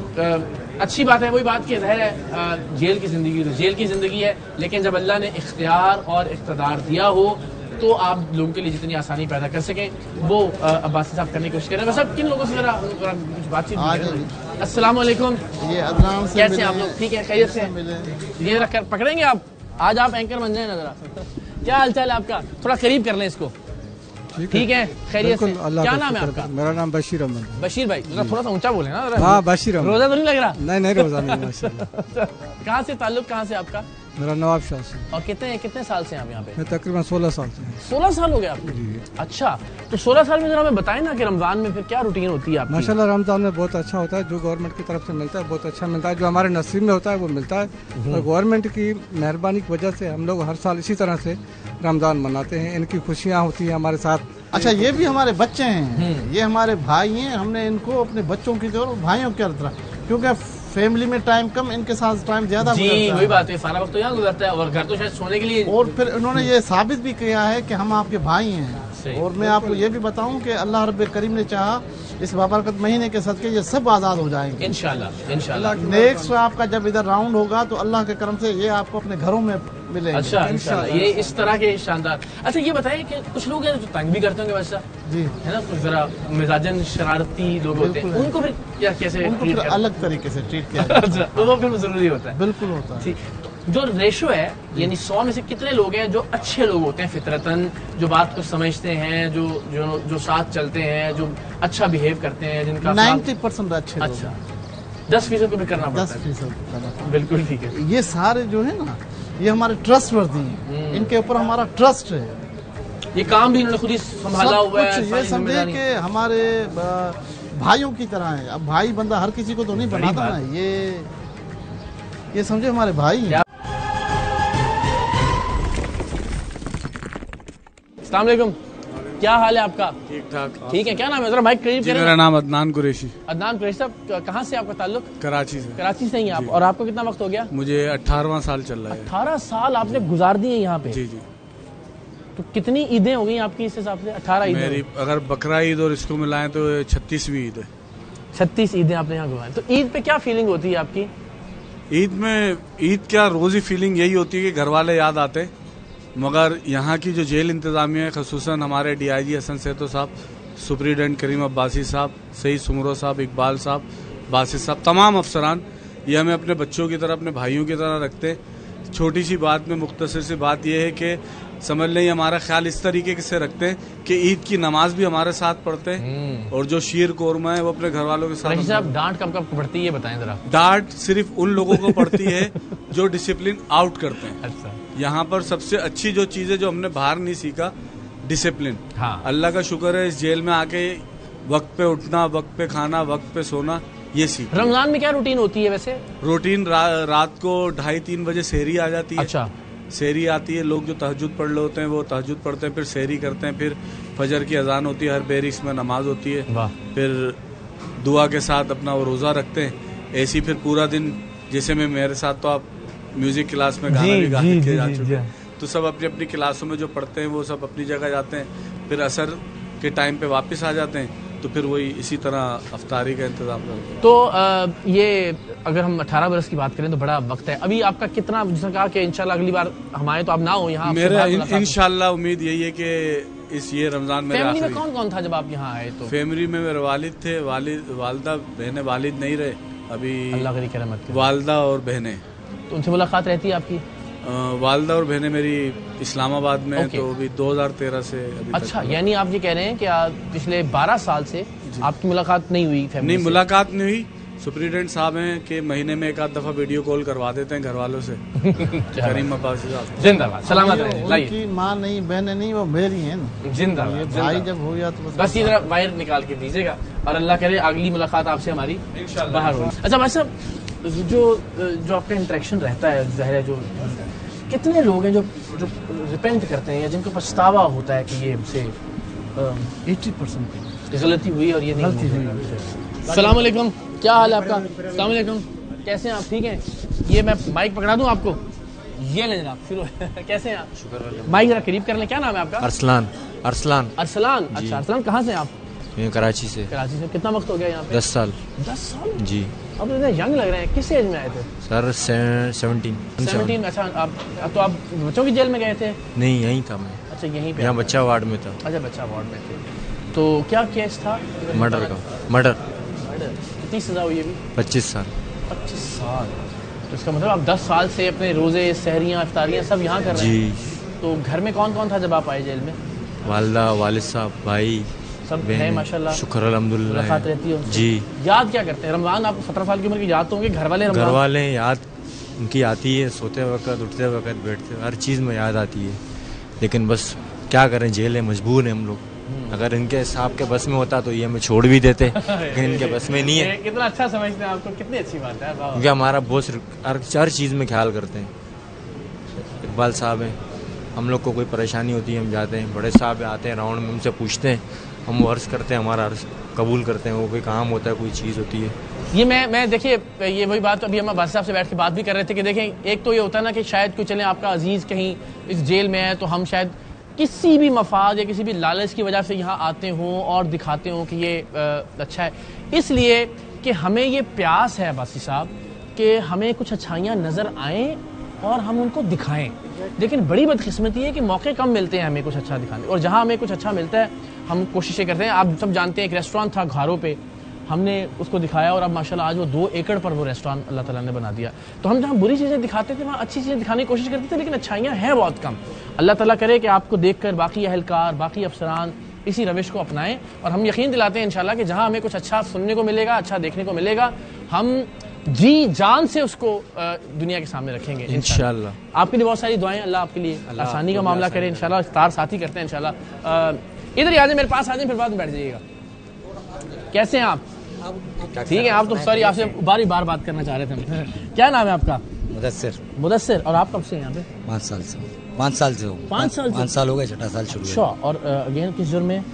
A: اچھی بات ہے. وہی بات کہ ظاہر ہے جیل کی زندگی ہے, لیکن جب اللہ نے اختیار اور اقتدار دیا ہو تو آپ لوگوں کے لیے جتنی آسانی پیدا کر سکیں وہ عباسی صاحب کرنے کی کوشش کریں. بس اب کن لوگوں سے ذرا کچھ بات چیت. السلام علیکم,
B: یہ عدنان سے
A: کیسے ہیں آپ لوگ؟ ٹھیک ہے, خیریت سے. یہ رکھ کر پکڑیں گے آپ, آج آپ اینکر بن جائیں نا ذرا. کیا حال چال ہے آپ کا؟ تھوڑا قریب کر لیں اس کو. ٹھیک ہے, خیریت سے. کیا نام ہے آپ کا؟
F: میرا نام بشیر احمد.
A: بشیر بھائی, تھوڑا سا اونچا بولیں نا.
F: ہاں بشیر احمد.
A: روزہ تو نہیں لگ رہا؟
F: نہیں روزہ نہیں ماشاءاللہ.
A: کہاں سے تعلق, کہاں سے آپ کا؟
F: میرا نواب شاہ سے.
A: اور کتنے سال سے آپ یہاں پہ؟
F: میں تقریباً 16 سال سے.
A: 16 سال ہو گیا آپ کو؟ اچھا, تو 16 سال میں ذرا ہمیں بتائیں نا کہ رمضان میں پھر کیا روٹین ہوتی ہے آپ کی؟
F: ماشاءاللہ رمضان میں بہت اچھا ہوتا ہے, جو گورنمنٹ کی طرف سے ملتا ہے بہت اچھا ملتا ہے, جو ہمارے نصیب میں ہوتا ہے وہ ملتا ہے, اور گورنمنٹ کی مہربانی کی وجہ سے ہم لوگ ہر سال اسی طرح سے رمضان مناتے ہیں. ان کی خوشیاں ہوتی ہیں ہمارے ساتھ.
B: اچھا, یہ بھی ہمارے بچے ہیں, یہ ہمارے بھائی ہیں, ہم نے ان کو اپنے بچوں کی طرح بھائیوں کی طرح, کیونکہ فیملی میں ٹائم کم, ان کے ساتھ ٹائم زیادہ گزرتا ہے.
A: وہی بات ہے, سارا وقت تو یہاں گزرتا ہے, اور گھر تو شاید سونے کے لیے.
B: اور پھر انہوں نے یہ ثابت بھی کیا ہے کہ ہم آپ کے بھائی ہیں. اور میں آپ کو یہ بھی بتاؤں کہ اللہ رب کریم نے چاہا اس بابرکت مہینے کے صدقے یہ سب آزاد ہو جائیں گے
A: انشاءاللہ.
B: نیکسٹ آپ کا جب ادھر راؤنڈ ہوگا تو اللہ کے کرم سے یہ آپ کو اپنے گھروں میں ملے گا.
A: اچھا انشاءاللہ, یہ اس طرح کے شاندار. اچھا یہ بتائیں کہ کچھ لوگ ہیں جو تنگ بھی کرتے ہوں گے ویسا,
B: جی
A: ہے نا, کچھ ذرا مزاجن شرارتی لوگ ہوتے ہیں, ان کو پھر کیسے
B: الگ طریقے سے ٹریٹ کیا جاتا ہے.
A: اچھا, وہ پھر ضروری ہوتا ہے.
B: بالکل ہوتا ہے.
A: جو ریشو ہے, یعنی 100 میں سے کتنے لوگ ہیں جو اچھے لوگ ہوتے ہیں فطرتاً, جو بات کو سمجھتے ہیں, جو ساتھ چلتے ہیں, جو اچھا بہیو کرتے ہیں, جن کا
B: 90% اچھے.
A: اچھا, 10% کو بھی کرنا پڑتا ہے.
B: 10%
A: بالکل ٹھیک ہے.
B: یہ سارے جو ہیں نا یہ ہمارے ٹرسٹ وردی ہیں, ان کے اوپر ہمارا ٹرسٹ ہے.
A: یہ کام بھی انہوں نے خود ہی سنبھالا ہوا ہے.
B: یہ سمجھے کہ ہمارے بھائیوں کی طرح ہیں. اب بھائی بندہ ہر کسی کو تو نہیں بناتا نا, یہ سمجھے ہمارے بھائی ہیں.
A: السلام علیکم. کیا حال ہے آپ کا؟
G: ٹھیک ٹھاک.
A: ٹھیک ہے. کیا نام ہے؟ ذرا مائک قریب کریں.
G: میرا نام عدنان قریشی.
A: عدنان قریشی صاحب, کہاں سے آپ کا تعلق؟
G: کراچی سے.
A: کراچی سے ہی آپ. اور آپ کو کتنا وقت ہو گیا؟
G: مجھے 18واں سال چل رہا ہے.
A: 18 سال آپ نے گزار دیے یہاں پہ؟
G: جی جی.
A: تو کتنی عیدیں ہو گئی آپ کی اس حساب سے؟ 18 عیدیں.
G: میری اگر بقرہ عید اور اس کو ملائیں تو 36ویں عید ہے.
A: 36 عیدیں آپ نے یہاں گزاری. تو عید پہ کیا فیلنگ ہوتی ہے آپ کی؟
G: عید کیا روزی فیلنگ یہی ہوتی ہے کہ گھر والے یاد آتے, مگر یہاں کی جو جیل انتظامیہ ہے, خصوصاً ہمارے ڈی آئی جی حسن سیتو صاحب, سپریڈنٹ کریم عباسی صاحب, سعید سمرو صاحب, اقبال صاحب, باسط صاحب, تمام افسران یہ ہمیں اپنے بچوں کی طرح, اپنے بھائیوں کی طرح رکھتے ہیں. چھوٹی سی بات میں مختصر سی بات یہ ہے کہ سمجھ لیں ہمارا خیال اس طریقے سے رکھتے ہیں کہ عید کی نماز بھی ہمارے ساتھ پڑھتے ہیں, اور جو شیر قورمہ ہے وہ اپنے گھر والوں کے ساتھ.
A: صاحب ڈانٹ کب کب پڑتی ہے یہ بتائیں ذرا.
G: ڈانٹ صرف ان لوگوں کو پڑتی ہے جو ڈسپلن آؤٹ کرتے ہیں.
A: اچھا.
G: یہاں پر سب سے اچھی جو چیز ہے جو ہم نے باہر نہیں سیکھا, ڈسپلن.
A: ہاں.
G: اللہ کا شکر ہے اس جیل میں آ کے وقت پہ اٹھنا, وقت پہ کھانا, وقت پہ سونا, یہ سیکھ.
A: رمضان میں کیا روٹین ہوتی ہے ویسے؟
G: روٹین رات کو 2:30-3 بجے سحری آ جاتی ہے.
A: اچھا.
G: سحری آتی ہے, لوگ جو تہجد پڑھ رہے ہوتے ہیں وہ تہجد پڑھتے ہیں, پھر سحری کرتے ہیں, پھر فجر کی اذان ہوتی ہے, ہر بیرکس میں نماز ہوتی ہے, پھر دعا کے ساتھ اپنا وہ روزہ رکھتے ہیں. ایسی پھر پورا دن, جیسے میں میرے ساتھ تو آپ میوزک کلاس میں گانا بھی گانے کے جا چکے ہیں, تو سب اپنی اپنی کلاسوں میں جو پڑھتے ہیں وہ سب اپنی جگہ جاتے ہیں, پھر عصر کے ٹائم پہ واپس آ جاتے ہیں, تو پھر وہی اسی طرح افطاری کا انتظام کرتے ہیں.
A: تو یہ اگر ہم 18 برس کی بات کریں تو بڑا وقت ہے. ابھی آپ کا کتنا, جس نے کہا کہ انشاءاللہ اگلی بار ہم آئے تو آپ نہ ہو یہاں؟
G: میرا انشاءاللہ امید یہی ہے کہ یہ رمضان میں.
A: فیملی میں کون کون تھا جب آپ یہاں آئے تو؟
G: فیملی میں میرے والد تھے, والدہ, بہنیں. والد نہیں رہے ابھی,
A: اللہ کی رحمت کرے.
G: والدہ اور بہنیں.
A: تو ان سے ملاقات رہتی ہے آپ کی؟
G: والدہ اور بہنیں میری اسلام آباد میں ہیں, تو ابھی 2013 سے.
A: اچھا, یعنی آپ یہ کہہ رہے ہیں کہ پچھلے 12 سال سے آپ کی ملاقات نہیں ہوئی فیملی؟
G: نہیں, ملاقات نہیں ہوئی. سپریڈنٹ صاحب ہیں کہ مہینے میں 1 دفعہ ویڈیو کال کروا دیتے ہیں گھر والوں سے. کریم عباسی صاحب
A: زندہ باد, سلامت رہیں.
B: ان کی ماں نہیں, بہنیں نہیں, وہ میری ہیں.
A: زندہ
B: بھائی جب ہو گیا تو
A: بس یہ ذرا باہر نکال کے دیجیے گا, اور اللہ کرے اگلی ملاقات آپ سے ہماری باہر ہو. اچھا بھائی صاحب, جو آپ کا انٹریکشن رہتا ہے, ظاہر ہے جو کتنے لوگ ہیں جو ریپینٹ کرتے ہیں یا جن کو پچھتاوا ہوتا ہے کہ یہ ہم سے 80% غلطی ہوئی اور یہ نہیں ہوئی. السلام علیکم, کیا حال ہے آپ کا؟ السلام علیکم, کیسے ہیں آپ؟ ٹھیک ہیں. یہ میں مائک پکڑا دوں آپ کو, یہ لیں جناب, شروع. کیسے ہیں آپ؟ شکر اللہ. مائک ذرا قریب کر لیں. کیا نام ہے آپ کا؟
H: ارسلان.
A: ارسلان. اچھا ارسلان, کہاں سے ہیں آپ؟
H: کراچی سے.
A: کراچی سے. کتنا وقت ہو گیا یہاں پہ؟
H: 10 سال.
A: 10 سال
H: جی.
A: اب اتنے ینگ لگ رہے ہیں. کس ایج میں آئے تھے
H: سر؟ 17.
A: اچھا, تو آپ بچوں کی جیل میں گئے تھے؟
H: نہیں, یہیں تھا میں.
A: اچھا, یہیں پہ.
H: یہاں بچہ وارڈ میں تھا.
A: اچھا, بچہ وارڈ میں تھے. تو کیا کیس تھا؟
H: مرڈر کا. مرڈر.
A: کتنی سزا ہوئی ابھی؟
H: 25 سال.
A: 25 سال. تو اس کا مطلب آپ 10 سال سے اپنے روزے, سحریاں, افطاریاں سب یہاں کر رہے ہیں؟
H: جی.
A: تو گھر میں کون کون تھا جب آپ آئے جیل میں؟
H: والدہ, والد صاحب, بھائی
A: سب ہیں ماشاءاللہ.
H: شکر الحمدللہ.
A: ملاقات رہتی ہے
H: جی.
A: یاد کیا کرتے ہیں رمضان؟ آپ 17 سال کی عمر کی یاد تو ہوں گے. گھر والے
H: یاد ان کی آتی ہے, سوتے وقت, اٹھتے وقت, بیٹھتے, ہر چیز میں یاد آتی ہے. لیکن بس کیا کریں, جیل ہے, مجبور ہیں ہم لوگ. اگر ان کے حساب کے بس میں ہوتا تو یہ ہمیں چھوڑ بھی دیتے, لیکن ان کے بس میں نہیں ہے.
A: کتنا اچھا سمجھتے ہیں آپ کو, کتنی اچھی بات ہے.
H: کیونکہ ہمارا بہت ہر چیز میں خیال کرتے ہیں. اقبال صاحب ہیں, ہم لوگ کو کوئی پریشانی ہوتی ہے ہم جاتے ہیں, بڑے صاحب آتے ہیں راؤنڈ میں, ان سے پوچھتے ہیں, ہم وہ عرض کرتے ہیں, ہمارا عرض قبول کرتے ہیں. وہ کوئی کام ہوتا ہے, کوئی چیز ہوتی ہے.
A: یہ میں دیکھیے, یہ وہی بات ابھی ہم عباسی صاحب سے بیٹھ کے بات بھی کر رہے تھے کہ دیکھیں, ایک تو یہ ہوتا ہے نا کہ شاید کوئی چلیں آپ کا عزیز کہیں اس جیل میں ہے, تو ہم شاید کسی بھی مفاد یا کسی بھی لالچ کی وجہ سے یہاں آتے ہوں اور دکھاتے ہوں کہ یہ اچھا ہے, اس لیے کہ ہمیں یہ پیاس ہے عباسی صاحب کہ ہمیں کچھ اچھائیاں نظر آئیں اور ہم ان کو دکھائیں. لیکن بڑی بدقسمتی ہے کہ موقع کم ملتے ہیں ہمیں کچھ اچھا دکھانے, اور جہاں ہمیں کچھ اچھا ملتا ہے ہم کوششیں کرتے ہیں. آپ سب جانتے ہیں ایک ریسٹورانٹ تھا گھاروں پہ, ہم نے اس کو دکھایا اور اب ماشاءاللہ آج وہ 2 ایکڑ پر وہ ریسٹورانٹ اللہ تعالیٰ نے بنا دیا. تو ہم جہاں بری چیزیں دکھاتے تھے وہاں اچھی چیزیں دکھانے کی کوشش کرتے تھے, لیکن اچھائیاں ہیں بہت کم. اللہ تعالیٰ کرے کہ آپ کو دیکھ کر باقی اہلکار, باقی افسران اسی روش کو اپنائیں, اور ہم یقین دلاتے ہیں انشاءاللہ کہ جہاں ہمیں کچھ اچھا سننے کو ملے گا, اچھا دیکھنے کو ملے گا, ہم جی جان سے اس کو دنیا کے سامنے رکھیں گے انشاءاللہ. آپ کے لیے بہت ساری دعائیں, اللہ آپ کے لیے آسانی کا معاملہ کرے انشاءاللہ. افطار ساتھی کرتے ہیں انشاءاللہ. ادھر ہی آ جائیں, میرے پاس آ جائیں, پھر بعد میں بیٹھ جائیے گا. کیسے ہیں آپ؟ ٹھیک ہے. آپ تو سوری, آپ سے بار بات کرنا چاہ رہے تھے. کیا نام ہے آپ کا؟ मुदस्सिर, और आप कब से हैं यहाँ पे?
I: 5 साल से हो 5 साल हो गए, 6 साल शुरू
A: अच्छा, और अगेन किस जुर्म में?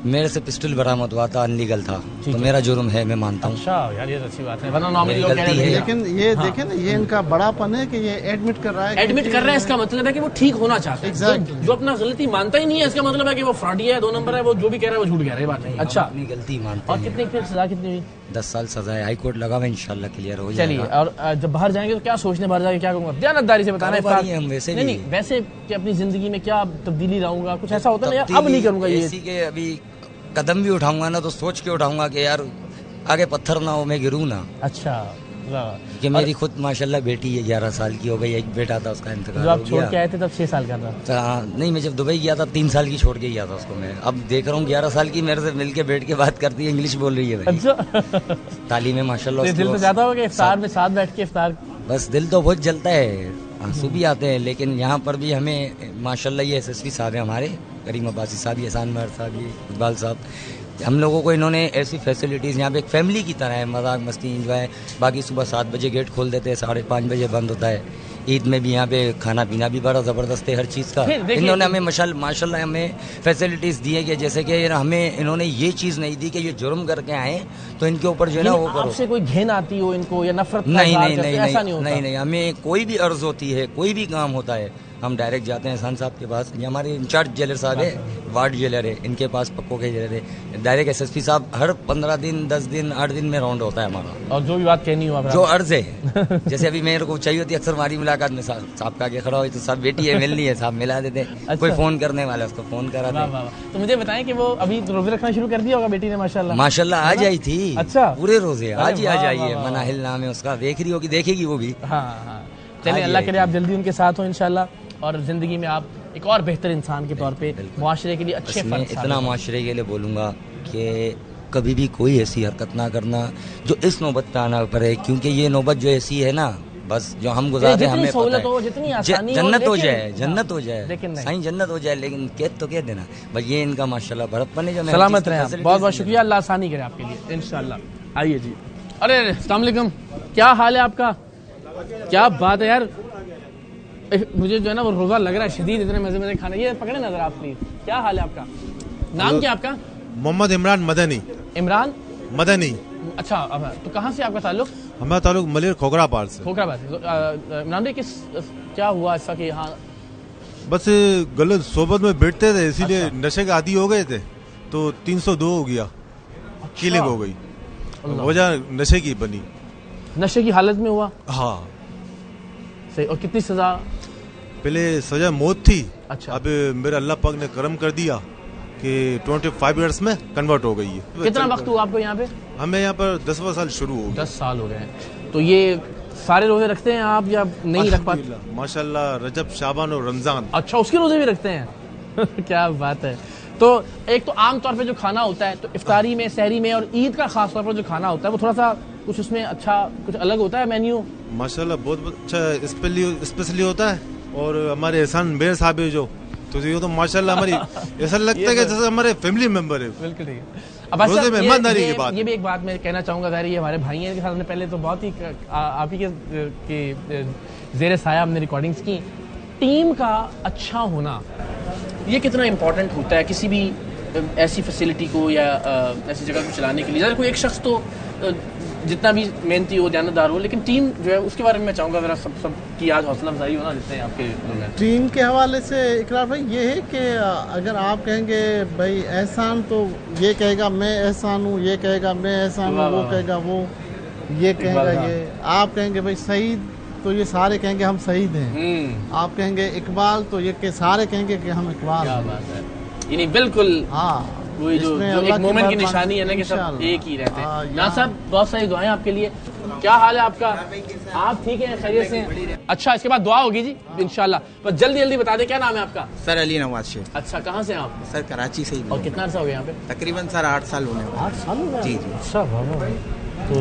I: मेरे से पिस्टल बरामद हुआ था, अनलीगल था, तो मेरा जुर्म है, मैं मानता हूँ।
A: अच्छा यार, ये अच्छी बात है, वरना नॉर्मली लोग कह रहे हैं।
B: लेकिन ये देखें ना, ये इनका बड़ापन है कि ये एडमिट कर रहा है।
A: एडमिट कर रहा है, इसका मतलब है कि वो ठीक होना चाहता है।
B: Exactly.
A: जो अपना गलती मानता ही नहीं है, इसका मतलब है कि वो फ्रॉडी है, 2 नंबर है, वो जो भी कह रहा है वो झूठ कह रहा है, बात नहीं। अच्छा,
I: अपनी गलती मानते
A: और
I: हैं।
A: कितनी फिर सजा कितनी हुई?
I: 10 साल सजा है, हाई कोर्ट लगा हुआ, इंशाल्लाह क्लियर हो जाएगा।
A: चलिए, और जब बाहर जाएंगे तो क्या सोचने, बाहर जाके क्या करूंगा? दयानतदारी से बताना है।
I: हम वैसे
A: नहीं, वैसे कि अपनी जिंदगी में क्या तब्दीली लाऊंगा, कुछ ऐसा होता है ना यार, अब नहीं करूंगा ये।
I: इसी के अभी कदम भी उठाऊंगा ना तो सोच के उठाऊंगा कि यार आगे पत्थर ना हो, मैं गिरूं ना।
A: अच्छा,
I: कि मेरी खुद माशाल्लाह बेटी है, 11 साल की हो गई, एक बेटा था, उसका इंतकाल
A: जब आप छोड़ के आए थे तब 6 साल का था?
I: नहीं, मैं जब दुबई गया था 3 साल की छोड़ के गया था उसको मैं। अब देख रहा हूँ 11 साल की मेरे से मिलके बैठ के बात करती है, इंग्लिश बोल रही है।
A: अच्छा,
I: तालीम में माशाल्लाह।
A: दिल तो जाता होगा कि इफ्तार में साथ बैठ के इफ्तार?
I: बस दिल तो बहुत जलता है, आंसू भी आते हैं, लेकिन यहाँ पर भी हमें माशाल्लाह ये SSP साहब हैं हमारे, करीम अब्बासी साहब, एहसान महर साहब, ये इकबाल साहब, हम लोगों को इन्होंने ऐसी फैसिलिटीज़, यहाँ पे एक फैमिली की तरह है, मजाक मस्ती इंजॉय। बाकी सुबह 7 बजे गेट खोल देते हैं, 5:30 बजे बंद होता है। ईद में भी यहाँ पे खाना पीना भी बड़ा ज़बरदस्त है, हर चीज़ का। इन्होंने हमें माशाल्लाह हमें फैसिलिटीज़ दी है कि जैसे कि हमें इन्होंने ये चीज़ नहीं दी कि ये जुर्म करके आए तो इनके ऊपर जो है ना वो करो।
A: आपसे कोई घिन आती हो इनको या नफरत?
I: नहीं, हमें कोई भी अर्ज होती है, कोई भी काम होता है, हम डायरेक्ट जाते हैं एहसान साहब के पास। ये हमारे इंचार्ज जेलर साहब है, वार्ड जेलर है, इनके पास पक्को के जेलर है। डायरेक्ट SSP साहब हर 15 दिन, 10 दिन, 8 दिन में राउंड होता है हमारा।
A: और जो भी बात कहनी हो,
I: जो अर्ज है, जैसे अभी मेरे को चाहिए होती है, अक्सर हमारी मुलाकात में साहब का आगे खड़ा हो तो साहब बेटी है, मिलनी है, साहब मिला देते। कोई फोन करने वाला उसको फोन करा दे।
A: तो मुझे बताएं कि वो अभी रोजे रखना शुरू कर दिया होगा बेटी ने?
I: माशाल्लाह आज आई थी।
A: अच्छा,
I: पूरे रोजे आज ही आ जाइए, मनाहिल नाम है उसका, देख रही होगी, देखेगी वो भी।
A: हाँ, चलिए, अल्लाह करे आप जल्दी उनके साथ हो इंशाल्लाह, और जिंदगी में आप एक और बेहतर इंसान के तौर पे मुआशरे के लिए अच्छे
I: मैं इतना मुआशरे के लिए बोलूँगा कि कभी भी कोई ऐसी हरकत ना करना जो इस नौबत पे आना पड़े, क्योंकि ये नौबत जो ऐसी है ना, बस जो हम गुजारे हमें पता है, जन्नत हो जाए, जन्नत हो जाए, साईं जन्नत हो जाए, लेकिन कैद तो कह देना। बस ये इनका माशाल्लाह बड़प्पन है जो
A: सलामत रहे। बहुत बहुत शुक्रिया, अल्लाह आसानी करे आपके लिए इंशाल्लाह। आइए जी। अरे अस्सलाम वालेकुम, क्या हाल है आपका? क्या बात है यार, मुझे जो है ना वो रोजा लग रहा है शदीद, इतने मजे मजे खाना। ये पकड़े नजर आप प्लीज, क्या हाल है आपका? नाम क्या आपका?
E: मोहम्मद इमरान मदनी।
A: इमरान मदनी, अच्छा। तो कहाँ से आपका ताल्लुक?
E: हमारा ताल्लुक मलिर खोखरापार से।
A: खोखरापार से। इमरान भाई क्या हुआ ऐसा कि यहाँ?
E: बस गलत सोबत में बैठते थे, इसीलिए नशे के आदी हो गए थे, तो 302 हो गया, किलिंग हो गई, वजह नशे की बनी।
A: नशे की हालत में हुआ?
E: हाँ।
A: सही। और कितनी सजा?
E: पहले सजा मौत थी।
A: अच्छा।
E: अब मेरा अल्लाह पाक ने करम कर दिया कि 25 ईयर्स में कन्वर्ट हो गई है।
A: कितना वक्त हुआ आपको यहाँ पे?
E: हमें यहाँ पर 10वां साल शुरू हो गया।
A: 10 साल हो गए। तो ये सारे रोजे रखते हैं आप या नहीं रख पाते?
E: माशाल्लाह, रजब, शाबान और रमजान।
A: अच्छा, उसके रोजे भी रखते हैं? क्या बात है। तो एक तो आम तौर पे जो खाना होता है, तो इफ्तारी में, सहरी में और ईद का खास तौर पर जो खाना होता है वो थोड़ा सा कुछ उसमें अच्छा कुछ अलग होता है मेन्यू?
E: माशाल्लाह बहुत अच्छा स्पेशली होता है। और हमारे एहसान मेहर साहब है जो, तो ये तो माशाल्लाह हमारी ऐसा लगता है कि जैसे हमारे फैमिली मेंबर है।
A: बिल्कुल ठीक है। अब रोजे में ईमानदारी की बात, ये भी एक बात मैं कहना चाहूँगा, ज़ाहिर ये हमारे भाई हैं, इनके साथ हमने पहले तो बहुत ही आप ही के ज़ेर साया हमने रिकॉर्डिंग्स की। टीम का अच्छा होना ये कितना इम्पोर्टेंट होता है किसी भी ऐसी फैसिलिटी को या ऐसी जगह को चलाने के लिए? कोई एक शख्स तो जितना भी मेहनती हो, जानदार हो, लेकिन टीम जो है उसके बारे में मैं चाहूँगा ज़रा सब की आज हौसला अफजाई हो ना, जितने आपके
B: टीम के हवाले से इकरार भाई ये है कि अगर आप कहेंगे भाई एहसान, तो ये कहेगा मैं एहसान हूँ, ये कहेगा मैं एहसान हूँ, वो कहेगा वो, ये कहेगा ये। आप कहेंगे भाई सईद, तो ये सारे कहेंगे हम शहीद हैं। आप कहेंगे इकबाल, तो ये के सारे कहेंगे कि हम इकबाल हैं।
A: यानी बिल्कुल
B: हाँ,
A: वही जो एक मोमेंट की निशानी है ना कि सब एक ही रहते हैं। ना साहब, बहुत सारी दुआएं आपके लिए। क्या हाल है आपका? आप ठीक हैं, खैरियत से हैं? अच्छा, इसके बाद दुआ होगी जी इंशाल्लाह। पर जल्दी जल्दी बता दें, क्या नाम है आपका?
J: सर अली नवाज शेख।
A: अच्छा, कहाँ से हैं आप?
J: सर कराची से ही।
A: और कितना अर्सा हो गया यहाँ पे?
J: तकरीबन सर 8 साल होने वाले।
A: 8 साल हो गए?
J: जी जी।
A: अच्छा, तो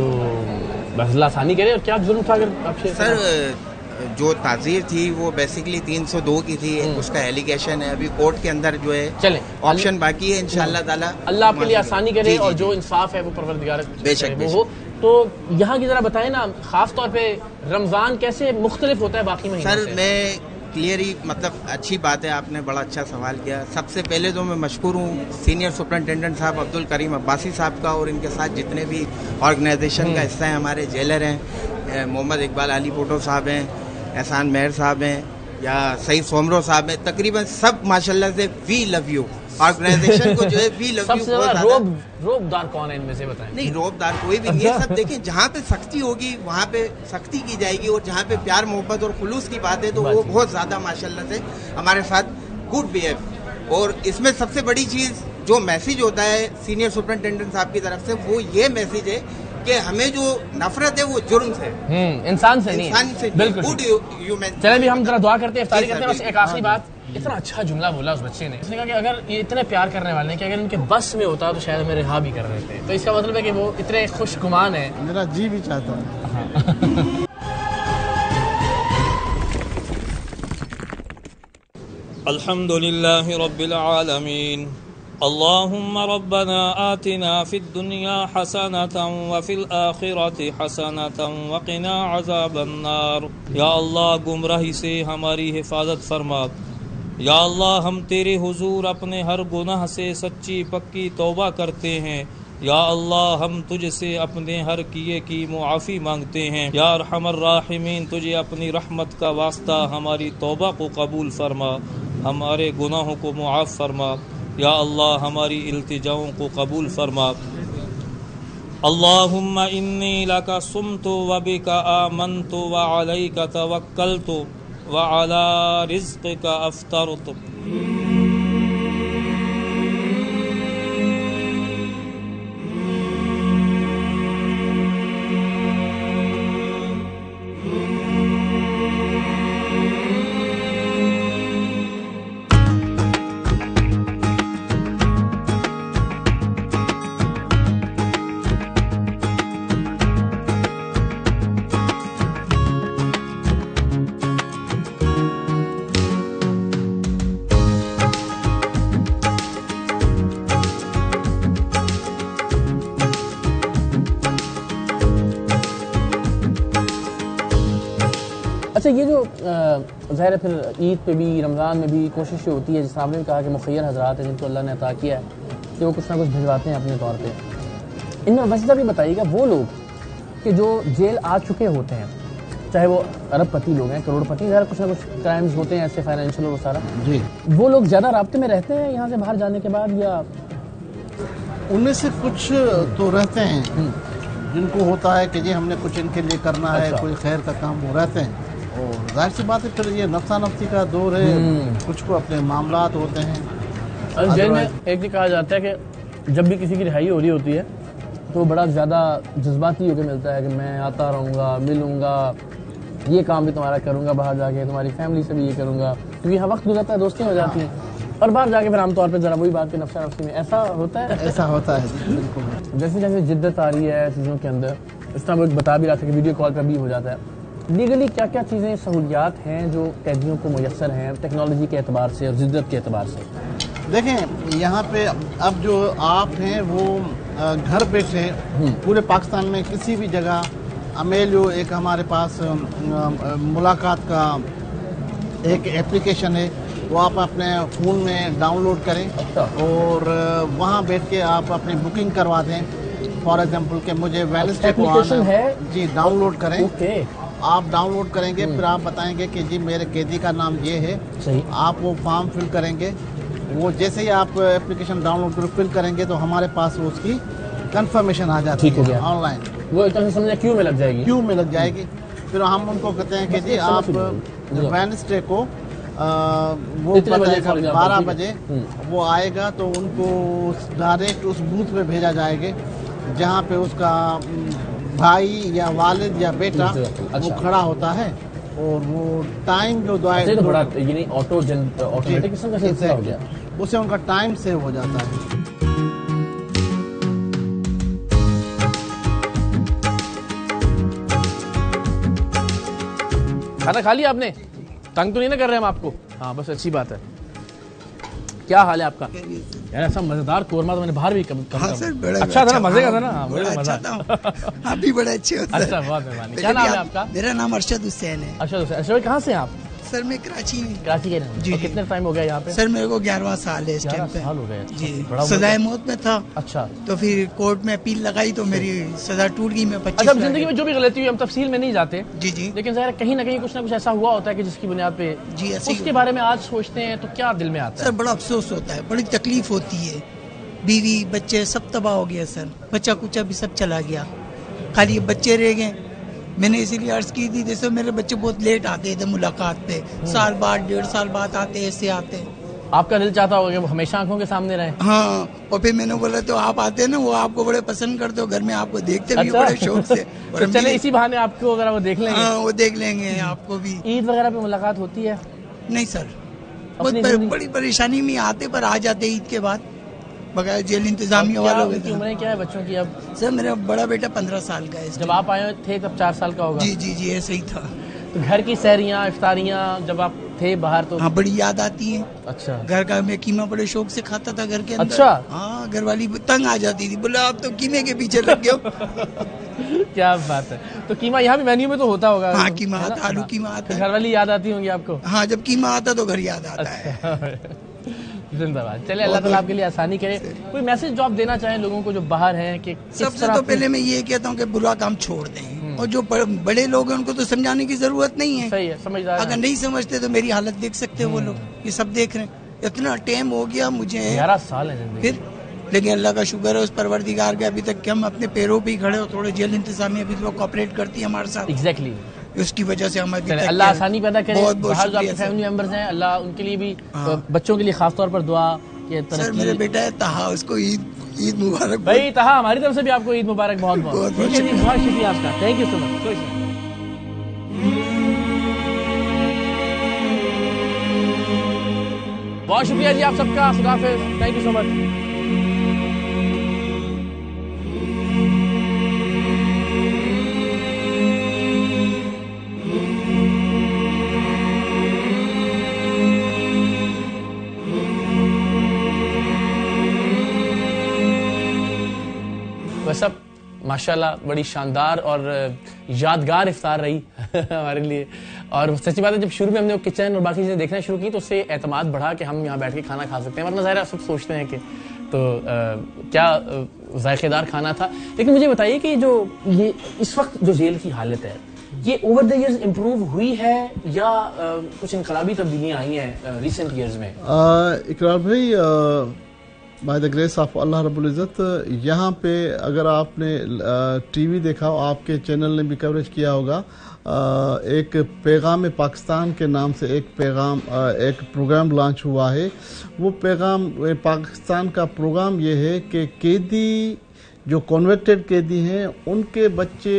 A: बस अल्लाह आसानी करे। और क्या जुर्म था अगर आपसे?
J: सर जो ताज़ीर थी वो बेसिकली 302 की थी, उसका एलिगेशन है, अभी कोर्ट के अंदर जो है
A: चले
J: ऑप्शन बाकी है। इंशाल्लाह ताला
A: अल्लाह आपके लिए आसानी करे और जो इंसाफ है वो परवरदिगार
J: बेशक
A: वो हो। تو یہاں کی ذرا بتائیں نا، خاص طور پہ رمضان کیسے مختلف ہوتا ہے باقی مہینوں سے؟
J: سر میں کلیئرلی مطلب اچھی بات ہے، آپ نے بڑا اچھا سوال کیا. سب سے پہلے تو میں مشکور ہوں سینئر سپرنٹینڈنٹ صاحب عبد الکریم عباسی صاحب کا، اور ان کے ساتھ جتنے بھی آرگنائزیشن کا حصہ ہیں. ہمارے جیلر ہیں محمد اقبال علی پوٹو صاحب ہیں، احسان مہر صاحب ہیں، یا سعید سومرو صاحب ہیں. تقریباً سب ماشاءاللہ سے وی لو یو آرگنائزیشن کو جو ہے وی لو
A: سب
J: یو.
A: سے زیادہ روب دار کون ہے ان میں سے بتائیں؟
J: نہیں، روب دار کوئی بھی نہیں ہے. سب دیکھیں جہاں پہ سختی ہوگی وہاں پہ سختی کی جائے گی، اور جہاں پہ پیار محبت اور خلوص کی بات ہے تو وہ بہت زیادہ ماشاءاللہ سے ہمارے ساتھ گڈ بیہیو. اور اس میں سب سے بڑی چیز جو میسیج ہوتا ہے سینئر سپرنٹینڈنٹ صاحب کی طرف سے، وہ یہ میسیج ہے کہ ہمیں جو نفرت ہے وہ جرم سے،
A: انسان سے نہیں.
J: انسان سے
A: بالکل.
J: Good human.
A: چلیں بھی ہم ذرا دعا کرتے ہیں، افطاری کرتے ہیں. بس ایک آخری بات، اتنا اچھا جملہ بولا اس بچے نے. اس نے کہا کہ اگر یہ اتنے پیار کرنے والے ہیں کہ اگر ان کے بس میں ہوتا تو شاید ہمیں رہا بھی کر رہے تھے. تو اس کا مطلب ہے کہ وہ اتنے خوش گمان ہیں.
B: میرا جی بھی چاہتا ہے.
K: الحمد لله رب العالمين. اللهم ربنا آتنا في الدنيا حسنة وفي الآخرة حسنة وقنا عذاب النار. یا اللہ گمراہی سے ہماری حفاظت فرما. یا اللہ ہم تیرے حضور اپنے ہر گناہ سے سچی پکی توبہ کرتے ہیں. یا اللہ ہم تجھ سے اپنے ہر کیے کی معافی مانگتے ہیں. یا ارحم الراحمین، تجھے اپنی رحمت کا واسطہ ہماری توبہ کو قبول فرما، ہمارے گناہوں کو معاف فرما. یا اللہ ہماری التجاؤں کو قبول فرما. اللہم انی لک صمت وبک آمنت وعلیک توکلت وعلی رزقک افطرت.
A: اچھا، یہ جو ظاہر ہے پھر عید پہ بھی رمضان میں بھی کوشش ہوتی ہے، جس آپ نے کہا کہ مخیر حضرات ہیں جن کو اللہ نے عطا کیا ہے کہ وہ کچھ نہ کچھ بھجواتے ہیں اپنے طور پہ. ان میں وجہ بھی بتائیے گا وہ لوگ کہ جو جیل آ چکے ہوتے ہیں، چاہے وہ ارب پتی لوگ ہیں، کروڑ پتی، ظاہر کچھ نہ کچھ کرائمز ہوتے ہیں ایسے فائنینشیل اور وہ سارا.
B: جی،
A: وہ لوگ زیادہ رابطے میں رہتے ہیں یہاں سے باہر جانے کے بعد، یا
B: ان میں سے کچھ تو رہتے ہیں جن کو ہوتا ہے کہ جی ہم نے کچھ ان کے لیے کرنا ہے، کوئی خیر کا کام، وہ رہتے ہیں. اور ظاہر سی بات ہے پھر یہ نفسا نفسی کا دور ہے، کچھ کو اپنے معاملات ہوتے ہیں.
A: جیل میں ایک یہ کہا جاتا ہے کہ جب بھی کسی کی رہائی ہو رہی ہوتی ہے تو بڑا زیادہ جذباتی ہو کے ملتا ہے کہ میں آتا رہوں گا، ملوں گا، یہ کام بھی تمہارا کروں گا، باہر جا کے تمہاری فیملی سے بھی یہ کروں گا، کیونکہ یہاں وقت گزرتا ہے، دوستیاں ہو جاتی ہیں، اور باہر جا کے پھر عام طور پہ ذرا وہی بات کہ نفسا نفسی میں ایسا ہوتا ہے.
B: ایسا ہوتا ہے بالکل.
A: جیسے جیسے جدت آ رہی ہے چیزوں کے اندر، اس طرح وہ بتا بھی رہا تھا کہ ویڈیو کال پہ بھی ہو جاتا ہے. لیگلی کیا کیا چیزیں سہولیات ہیں جو قیدیوں کو میسر ہیں ٹیکنالوجی کے اعتبار سے اور جدت کے اعتبار سے؟
B: دیکھیں یہاں پہ اب جو آپ ہیں وہ گھر بیٹھے پورے پاکستان میں کسی بھی جگہ امیلیو ایک ہمارے پاس ملاقات کا ایک ایپلیکیشن ہے، وہ آپ اپنے فون میں ڈاؤن لوڈ کریں اور وہاں بیٹھ کے آپ اپنی بکنگ کروا دیں. فار ایگزامپل کہ مجھے وینسڈے کو آنا ہے، جی ڈاؤن لوڈ کریں. آپ ڈاؤن لوڈ کریں گے، پھر آپ بتائیں گے کہ جی میرے قیدی کا نام یہ ہے، آپ وہ فارم فل کریں گے. وہ جیسے ہی آپ اپلیکیشن ڈاؤن لوڈ کر فل کریں گے تو ہمارے پاس اس کی کنفرمیشن آ جاتی ہے آن لائن.
A: وہ ایک طرح سے سمجھے کیوں میں لگ جائے گی،
B: کیوں میں لگ جائے گی. پھر ہم ان کو کہتے ہیں کہ جی آپ وینسڈے کو وہ 12 بجے وہ آئے گا، تو ان کو ڈائریکٹ اس بوتھ پہ بھیجا جائے گا جہاں پہ اس کا بھائی یا والد یا بیٹا وہ کھڑا ہوتا ہے، اور وہ ٹائم جو اسے ان کا ٹائم سیو ہو جاتا ہے.
A: کھانا کھا لیا آپ نے؟ تنگ تو نہیں نہ کر رہے ہم آپ کو؟ ہاں بس اچھی بات ہے. کیا حال ہے آپ کا؟ यार ऐसा मजेदार कोरमा तो मैंने बाहर भी कम
L: हाँ सर, बड़ा
A: अच्छा था ना, मजे का था ना,
L: बड़ा अच्छा था। आप भी बड़े अच्छे हो सर।
A: अच्छा, बहुत मेहरबानी। क्या नाम है आपका?
L: मेरा नाम अरशद हुसैन है।
A: अच्छा, कहाँ से हैं आप?
L: सर मैं कराची में।
A: कराची के रहने?
L: जी।
A: और कितने टाइम हो गया यहाँ पे?
L: सर मेरे को 11वां साल है इस टाइम पे।
A: 11 साल हो गए?
L: जी,
A: बड़ा
L: सजाए मौत में था।
A: अच्छा,
L: तो फिर कोर्ट में अपील लगाई तो मेरी सजा टूट गई। मैं 25
A: अच्छा, जिंदगी में जो भी गलती हुई हम तफसील में नहीं जाते।
L: जी जी।
A: लेकिन ज़ाहिर कहीं ना कहीं कुछ ना कुछ ऐसा हुआ होता है कि जिसकी बुनियाद पे
L: जी
A: उसके बारे में आज सोचते हैं तो क्या दिल में आता है?
L: सर बड़ा अफसोस होता है, बड़ी तकलीफ होती है। बीवी बच्चे सब तबाह हो गया सर, बच्चा कुचा भी सब चला गया, खाली बच्चे रह गए। मैंने इसीलिए अर्ज की थी, जैसे मेरे बच्चे बहुत लेट आते थे मुलाकात पे, साल बाद 1.5 साल बाद आते, ऐसे आते।
A: आपका दिल चाहता होगा कि वो हमेशा आंखों के सामने रहे?
L: हाँ, और फिर मैंने बोला तो आप आते हैं ना, वो आपको बड़े पसंद करते हो, घर में आपको देखते भी बड़े शौक से।
A: तो चले इसी बहाने आपको अगर वो देख लेंगे।
L: हाँ, वो देख लेंगे आपको भी।
A: ईद वगैरह पे मुलाकात होती है?
L: नहीं सर, बड़ी परेशानी में आते, पर आ जाते ईद के बाद बगैर जेल इंतजामिया वालों
A: की। उम्रें क्या है बच्चों की अब?
L: सर मेरा बड़ा बेटा 15 साल का है।
A: जब आप आए थे तब 4 साल का होगा?
L: जी जी जी, ऐसे ही था।
A: तो घर की सहरियाँ इफ्तारियाँ जब आप थे बाहर तो?
L: हाँ, बड़ी याद आती है।
A: अच्छा।
L: घर का मैं कीमा बड़े शौक से खाता था घर के अंदर।
A: अच्छा।
L: हाँ, घर वाली तंग आ जाती थी, बोला आप तो कीमे के पीछे लग गए हो।
A: क्या बात है। तो कीमा यहाँ भी मेन्यू में तो होता होगा?
L: हाँ, कीमा आता, आलू कीमा आता है।
A: घर वाली याद आती होंगी आपको?
L: हाँ, जब कीमा आता तो घर याद आता है।
A: जिंदाबाद। चलिए, अल्लाह ताला आपके लिए आसानी करे। कोई मैसेज जो आप देना चाहें लोगों को जो बाहर हैं कि
L: सबसे तो पहले मैं ये कहता हूँ कि बुरा काम छोड़ दें, और जो बड़े लोग हैं उनको तो समझाने की जरूरत नहीं है।
A: सही है, समझदार।
L: अगर नहीं समझते तो मेरी हालत देख सकते हैं वो लोग, ये सब देख रहे हैं। इतना टाइम हो गया मुझे,
A: 11 साल है जिंदगी।
L: फिर लेकिन अल्लाह का शुक्र है उस परवरदिगार के अभी तक कि हम अपने पैरों पे ही खड़े हो। थोड़े जेल इंतजामिया अभी तो कोऑपरेट करती है हमारे साथ।
A: एग्जैक्टली,
L: उसकी वजह से हमारी
A: अल्लाह आसानी पैदा करे।
L: बहुत
A: बाहर जो आपके फैमिली मेंबर्स हैं, अल्लाह उनके लिए भी, बच्चों के लिए खास तौर पर दुआ।
L: सर मेरे बेटा है तहा, उसको ईद मुबारक।
A: भाई तहा, हमारी तरफ से भी आपको ईद मुबारक। बहुत बहुत शुक्रिया आपका। Thank you so much. बहुत शुक्रिया जी आप सबका। खुदा हाफिज़। Thank you so much. सब माशाल्लाह बड़ी शानदार और यादगार इफ्तार रही हमारे लिए। और सच्ची बात है, जब शुरू में हमने किचन और बाकी चीज़ें देखना शुरू की तो उससे एतमाद बढ़ा कि हम यहाँ बैठ के खाना खा सकते हैं, वरना ज़ाहिर सब सोचते हैं कि तो क्या जायकेदार खाना था। लेकिन मुझे बताइए कि जो ये इस वक्त जो जेल की हालत है, ये ओवर द इयर्स इम्प्रूव हुई है या कुछ इनकलाबी तब्दीलियाँ आई हैं रिसेंट ईयर्स में?
B: इकरार भाई, बाय द ग्रेस ऑफ अल्लाह रब्बुल इज़्ज़त, यहाँ पे अगर आपने टीवी देखा हो, आपके चैनल ने भी कवरेज किया होगा, एक पैगाम पाकिस्तान के नाम से एक प्रोग्राम लॉन्च हुआ है। वो पैगाम पाकिस्तान का प्रोग्राम ये है कि कैदी जो कन्विक्टेड कैदी हैं उनके बच्चे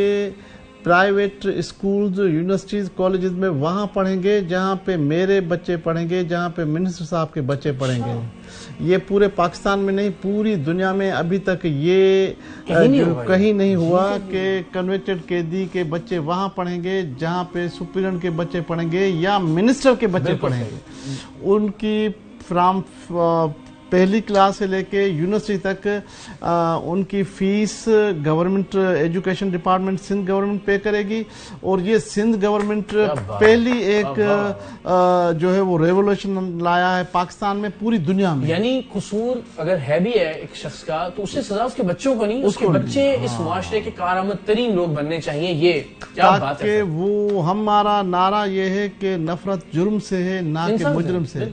B: प्राइवेट स्कूल्स, यूनिवर्सिटीज़, कॉलेजेस में वहाँ पढ़ेंगे जहाँ पे मेरे बच्चे पढ़ेंगे, जहाँ पे मिनिस्टर साहब के बच्चे पढ़ेंगे। ये पूरे पाकिस्तान में नहीं, पूरी दुनिया में अभी तक ये कहीं नहीं हुआ कि कन्विक्टेड कैदी के बच्चे वहाँ पढ़ेंगे जहाँ पे सुप्रीडेंट के बच्चे पढ़ेंगे या मिनिस्टर के बच्चे पढ़ेंगे। उनकी फ्रॉम पहली क्लास से लेके यूनिवर्सिटी तक उनकी fees government education department Sindh government pay करेगी। और ये सिंध गवर्नमेंट पहली एक जो है वो रेवोल्यूशन लाया है पाकिस्तान में, पूरी दुनिया में।
A: यानी कसूर अगर है भी है एक शख्स का तो उससे सजा उसके बच्चों को नहीं, उसके बच्चे इस मुआशरे के कारआमद तरीन लोग बनने चाहिए। ये क्या बात है।
B: वो हमारा नारा ये है कि नफरत जुर्म से है ना कि मुजरिम से।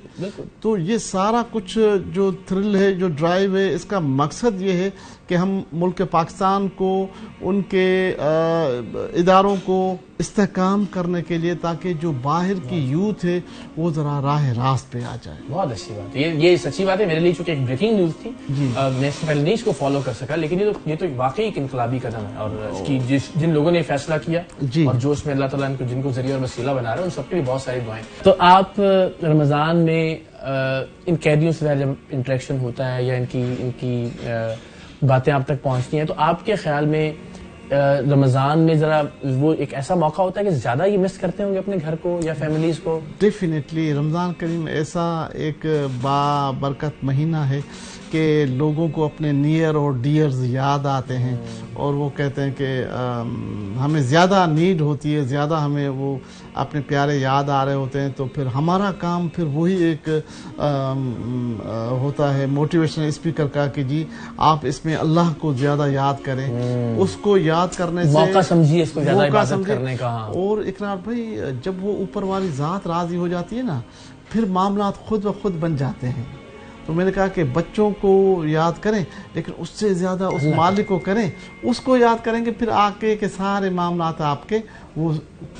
B: तो ये सारा कुछ जो थ्रिल है, जो ड्राइव है, इसका मकसद ये है कि हम मुल्क पाकिस्तान को, उनके इदारों को इस्तेहकाम करने के लिए, ताकि जो बाहर की यूथ है वो जरा राह रास्त पे आ जाए।
A: बहुत अच्छी बात है, ये सच्ची बात है। मेरे लिए चूंकि एक ब्रेकिंग न्यूज थी, मैं इससे पहले नहीं इसको फॉलो कर सका, लेकिन ये तो वाकई एक इनकलाबी कदम है। और इसकी जिन लोगों ने फैसला किया और जो उसमें अल्लाह ताला इनको जिनको जरिया और वसीला बना रहे हैं, उन सबके लिए बहुत सारी दुआएं। तो आप रमजान में इन कैदियों से जब इंटरेक्शन होता है या इनकी बातें आप तक पहुंचती हैं, तो आपके ख्याल में रमजान में जरा वो एक ऐसा मौका होता है कि ज्यादा ये मिस करते होंगे अपने घर को या फैमिलीज को?
B: डेफिनेटली रमजान करीम ऐसा एक बाबरकत महीना है کہ لوگوں کو اپنے نیئر اور ڈیئرز یاد آتے ہیں اور وہ کہتے ہیں کہ ہمیں زیادہ نیڈ ہوتی ہے، زیادہ ہمیں وہ اپنے پیارے یاد آ رہے ہوتے ہیں، تو پھر ہمارا کام پھر وہی ایک ہوتا ہے موٹیویشنل اسپیکر کا کہ جی آپ اس میں اللہ کو زیادہ یاد کریں، اس کو یاد کرنے سے
A: موقع سمجھیے اس کو زیادہ عبادت کرنے کا.
B: اور اقرار بھائی جب وہ اوپر والی ذات راضی ہو جاتی ہے نا پھر معاملات خود بخود بن جاتے ہیں. تو میں نے کہا کہ بچوں کو یاد کریں لیکن اس سے زیادہ اس مالک کو کریں، اس کو یاد کریں گے پھر آگے کے سارے معاملات آپ کے وہ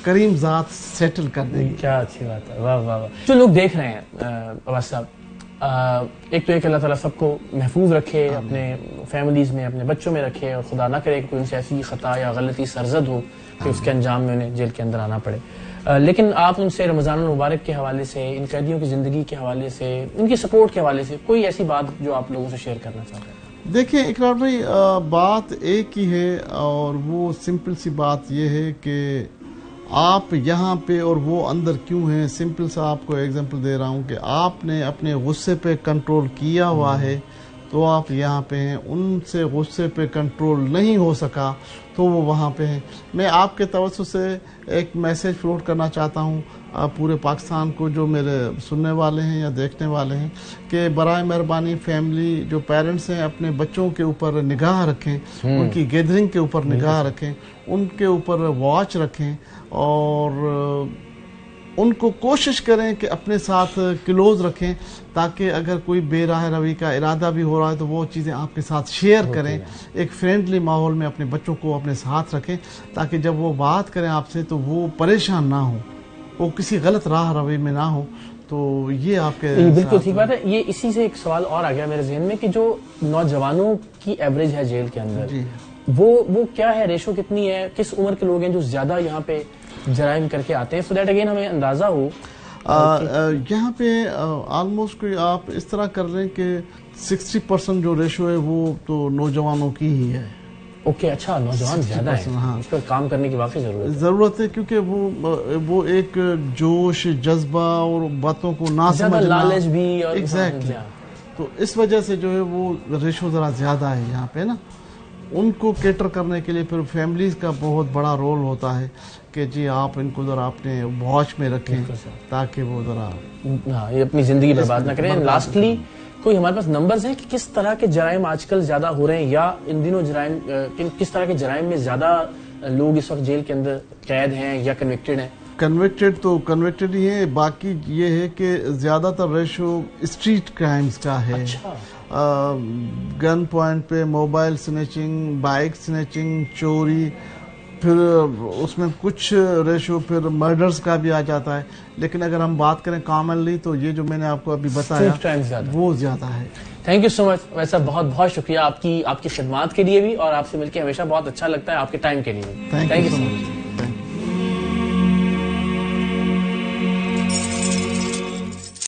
B: کریم ذات سیٹل کر دیں گے.
A: کیا اچھی بات ہے، واہ واہ واہ. جو لوگ دیکھ رہے ہیں عباس صاحب، ایک تو ایک اللہ تعالیٰ سب کو محفوظ رکھے، اپنے فیملیز میں اپنے بچوں میں رکھے، اور خدا نہ کرے کہ کوئی ان سے ایسی خطا یا غلطی سرزد ہو کہ اس کے انجام میں انہیں جیل کے اندر آنا پڑے. لیکن آپ ان سے رمضان المبارک کے حوالے سے، ان قیدیوں کی زندگی کے حوالے سے، ان کی سپورٹ کے حوالے سے کوئی ایسی بات جو آپ لوگوں سے شیئر کرنا چاہتے ہیں؟
B: دیکھیں اقرار بھائی، بات ایک ہی ہے اور وہ سمپل سی بات یہ ہے کہ آپ یہاں پہ اور وہ اندر کیوں ہیں. سمپل سا آپ کو ایگزامپل دے رہا ہوں کہ آپ نے اپنے غصے پہ کنٹرول کیا ہوا ہے تو آپ یہاں پہ ہیں. ان سے غصے پہ کنٹرول نہیں ہو سکا تو وہ وہاں پہ ہیں. میں آپ کے توسط سے ایک میسیج فلوٹ کرنا چاہتا ہوں پورے پاکستان کو، جو میرے سننے والے ہیں یا دیکھنے والے ہیں، کہ برائے مہربانی فیملی جو پیرنٹس ہیں اپنے بچوں کے اوپر نگاہ رکھیں، ان کی گیدرنگ کے اوپر نگاہ رکھیں، ان کے اوپر واچ رکھیں اور ان کو کوشش کریں کہ اپنے ساتھ کلوز رکھیں تاکہ اگر کوئی بے راہ روی کا ارادہ بھی ہو رہا ہے تو وہ چیزیں آپ کے ساتھ شیئر کریں. ایک فرینڈلی ماحول میں اپنے بچوں کو اپنے ساتھ رکھیں تاکہ جب وہ بات کریں آپ سے تو وہ پریشان نہ ہوں، وہ کسی غلط راہ روی میں نہ ہو. تو یہ آپ کے
A: بالکل ٹھیک بات ہے. یہ اسی سے ایک سوال اور آ گیا میرے ذہن میں کہ جو نوجوانوں کی ایوریج ہے جیل کے اندر، وہ کیا ہے، ریشو کتنی ہے، کس عمر کے لوگ ہیں جو زیادہ یہاں پہ جرائم کر کے آتے ہیں، سو دیٹ اگین ہمیں اندازہ ہو.
B: یہاں پہ آلموسٹ کوئی آپ اس طرح کر رہے ہیں کہ 60% جو ریشو ہے وہ تو نوجوانوں کی ہی ہے.
A: اوکے، اچھا، نوجوان زیادہ ہیں. ہاں، اس پر کام کرنے کی واقعی ضرورت
B: ہے کیونکہ وہ ایک جوش، جذبہ اور باتوں کو نہ سمجھنا،
A: لالچ بھی،
B: ایگزیکٹلی. تو اس وجہ سے جو ہے وہ ریشو ذرا زیادہ ہے یہاں پہ نا. ان کو کیٹر کرنے کے لیے پھر فیملیز کا بہت بڑا رول ہوتا ہے کہ جی آپ ان کو ذرا اپنے واچ میں رکھیں تاکہ وہ ذرا
A: یہ اپنی زندگی برباد نہ کریں. لاسٹلی کوئی ہمارے پاس نمبرز ہیں کہ کس طرح کے جرائم آج کل زیادہ ہو رہے ہیں، یا ان دنوں جرائم کس طرح کے جرائم میں زیادہ لوگ اس وقت جیل کے اندر قید ہیں یا کنوکٹڈ ہیں؟
B: کنوکٹڈ تو کنوکٹڈ ہی ہیں، باقی یہ ہے کہ زیادہ تر ریشو اسٹریٹ کرائمز کا ہے. گن پوائنٹ پہ موبائل سنیچنگ، بائک سنیچنگ، چوری، پھر اس میں کچھ ریشو پھر مرڈرز کا بھی آ جاتا ہے. لیکن اگر ہم بات کریں کامنلی تو یہ جو میں نے آپ کو ابھی بتایا وہ زیادہ ہے.
A: تھینک یو سو مچ. ویسا بہت بہت شکریہ آپ کی خدمات کے لیے بھی، اور آپ سے مل کے ہمیشہ بہت اچھا لگتا ہے، آپ کے ٹائم کے لیے بھی. Thank you so much.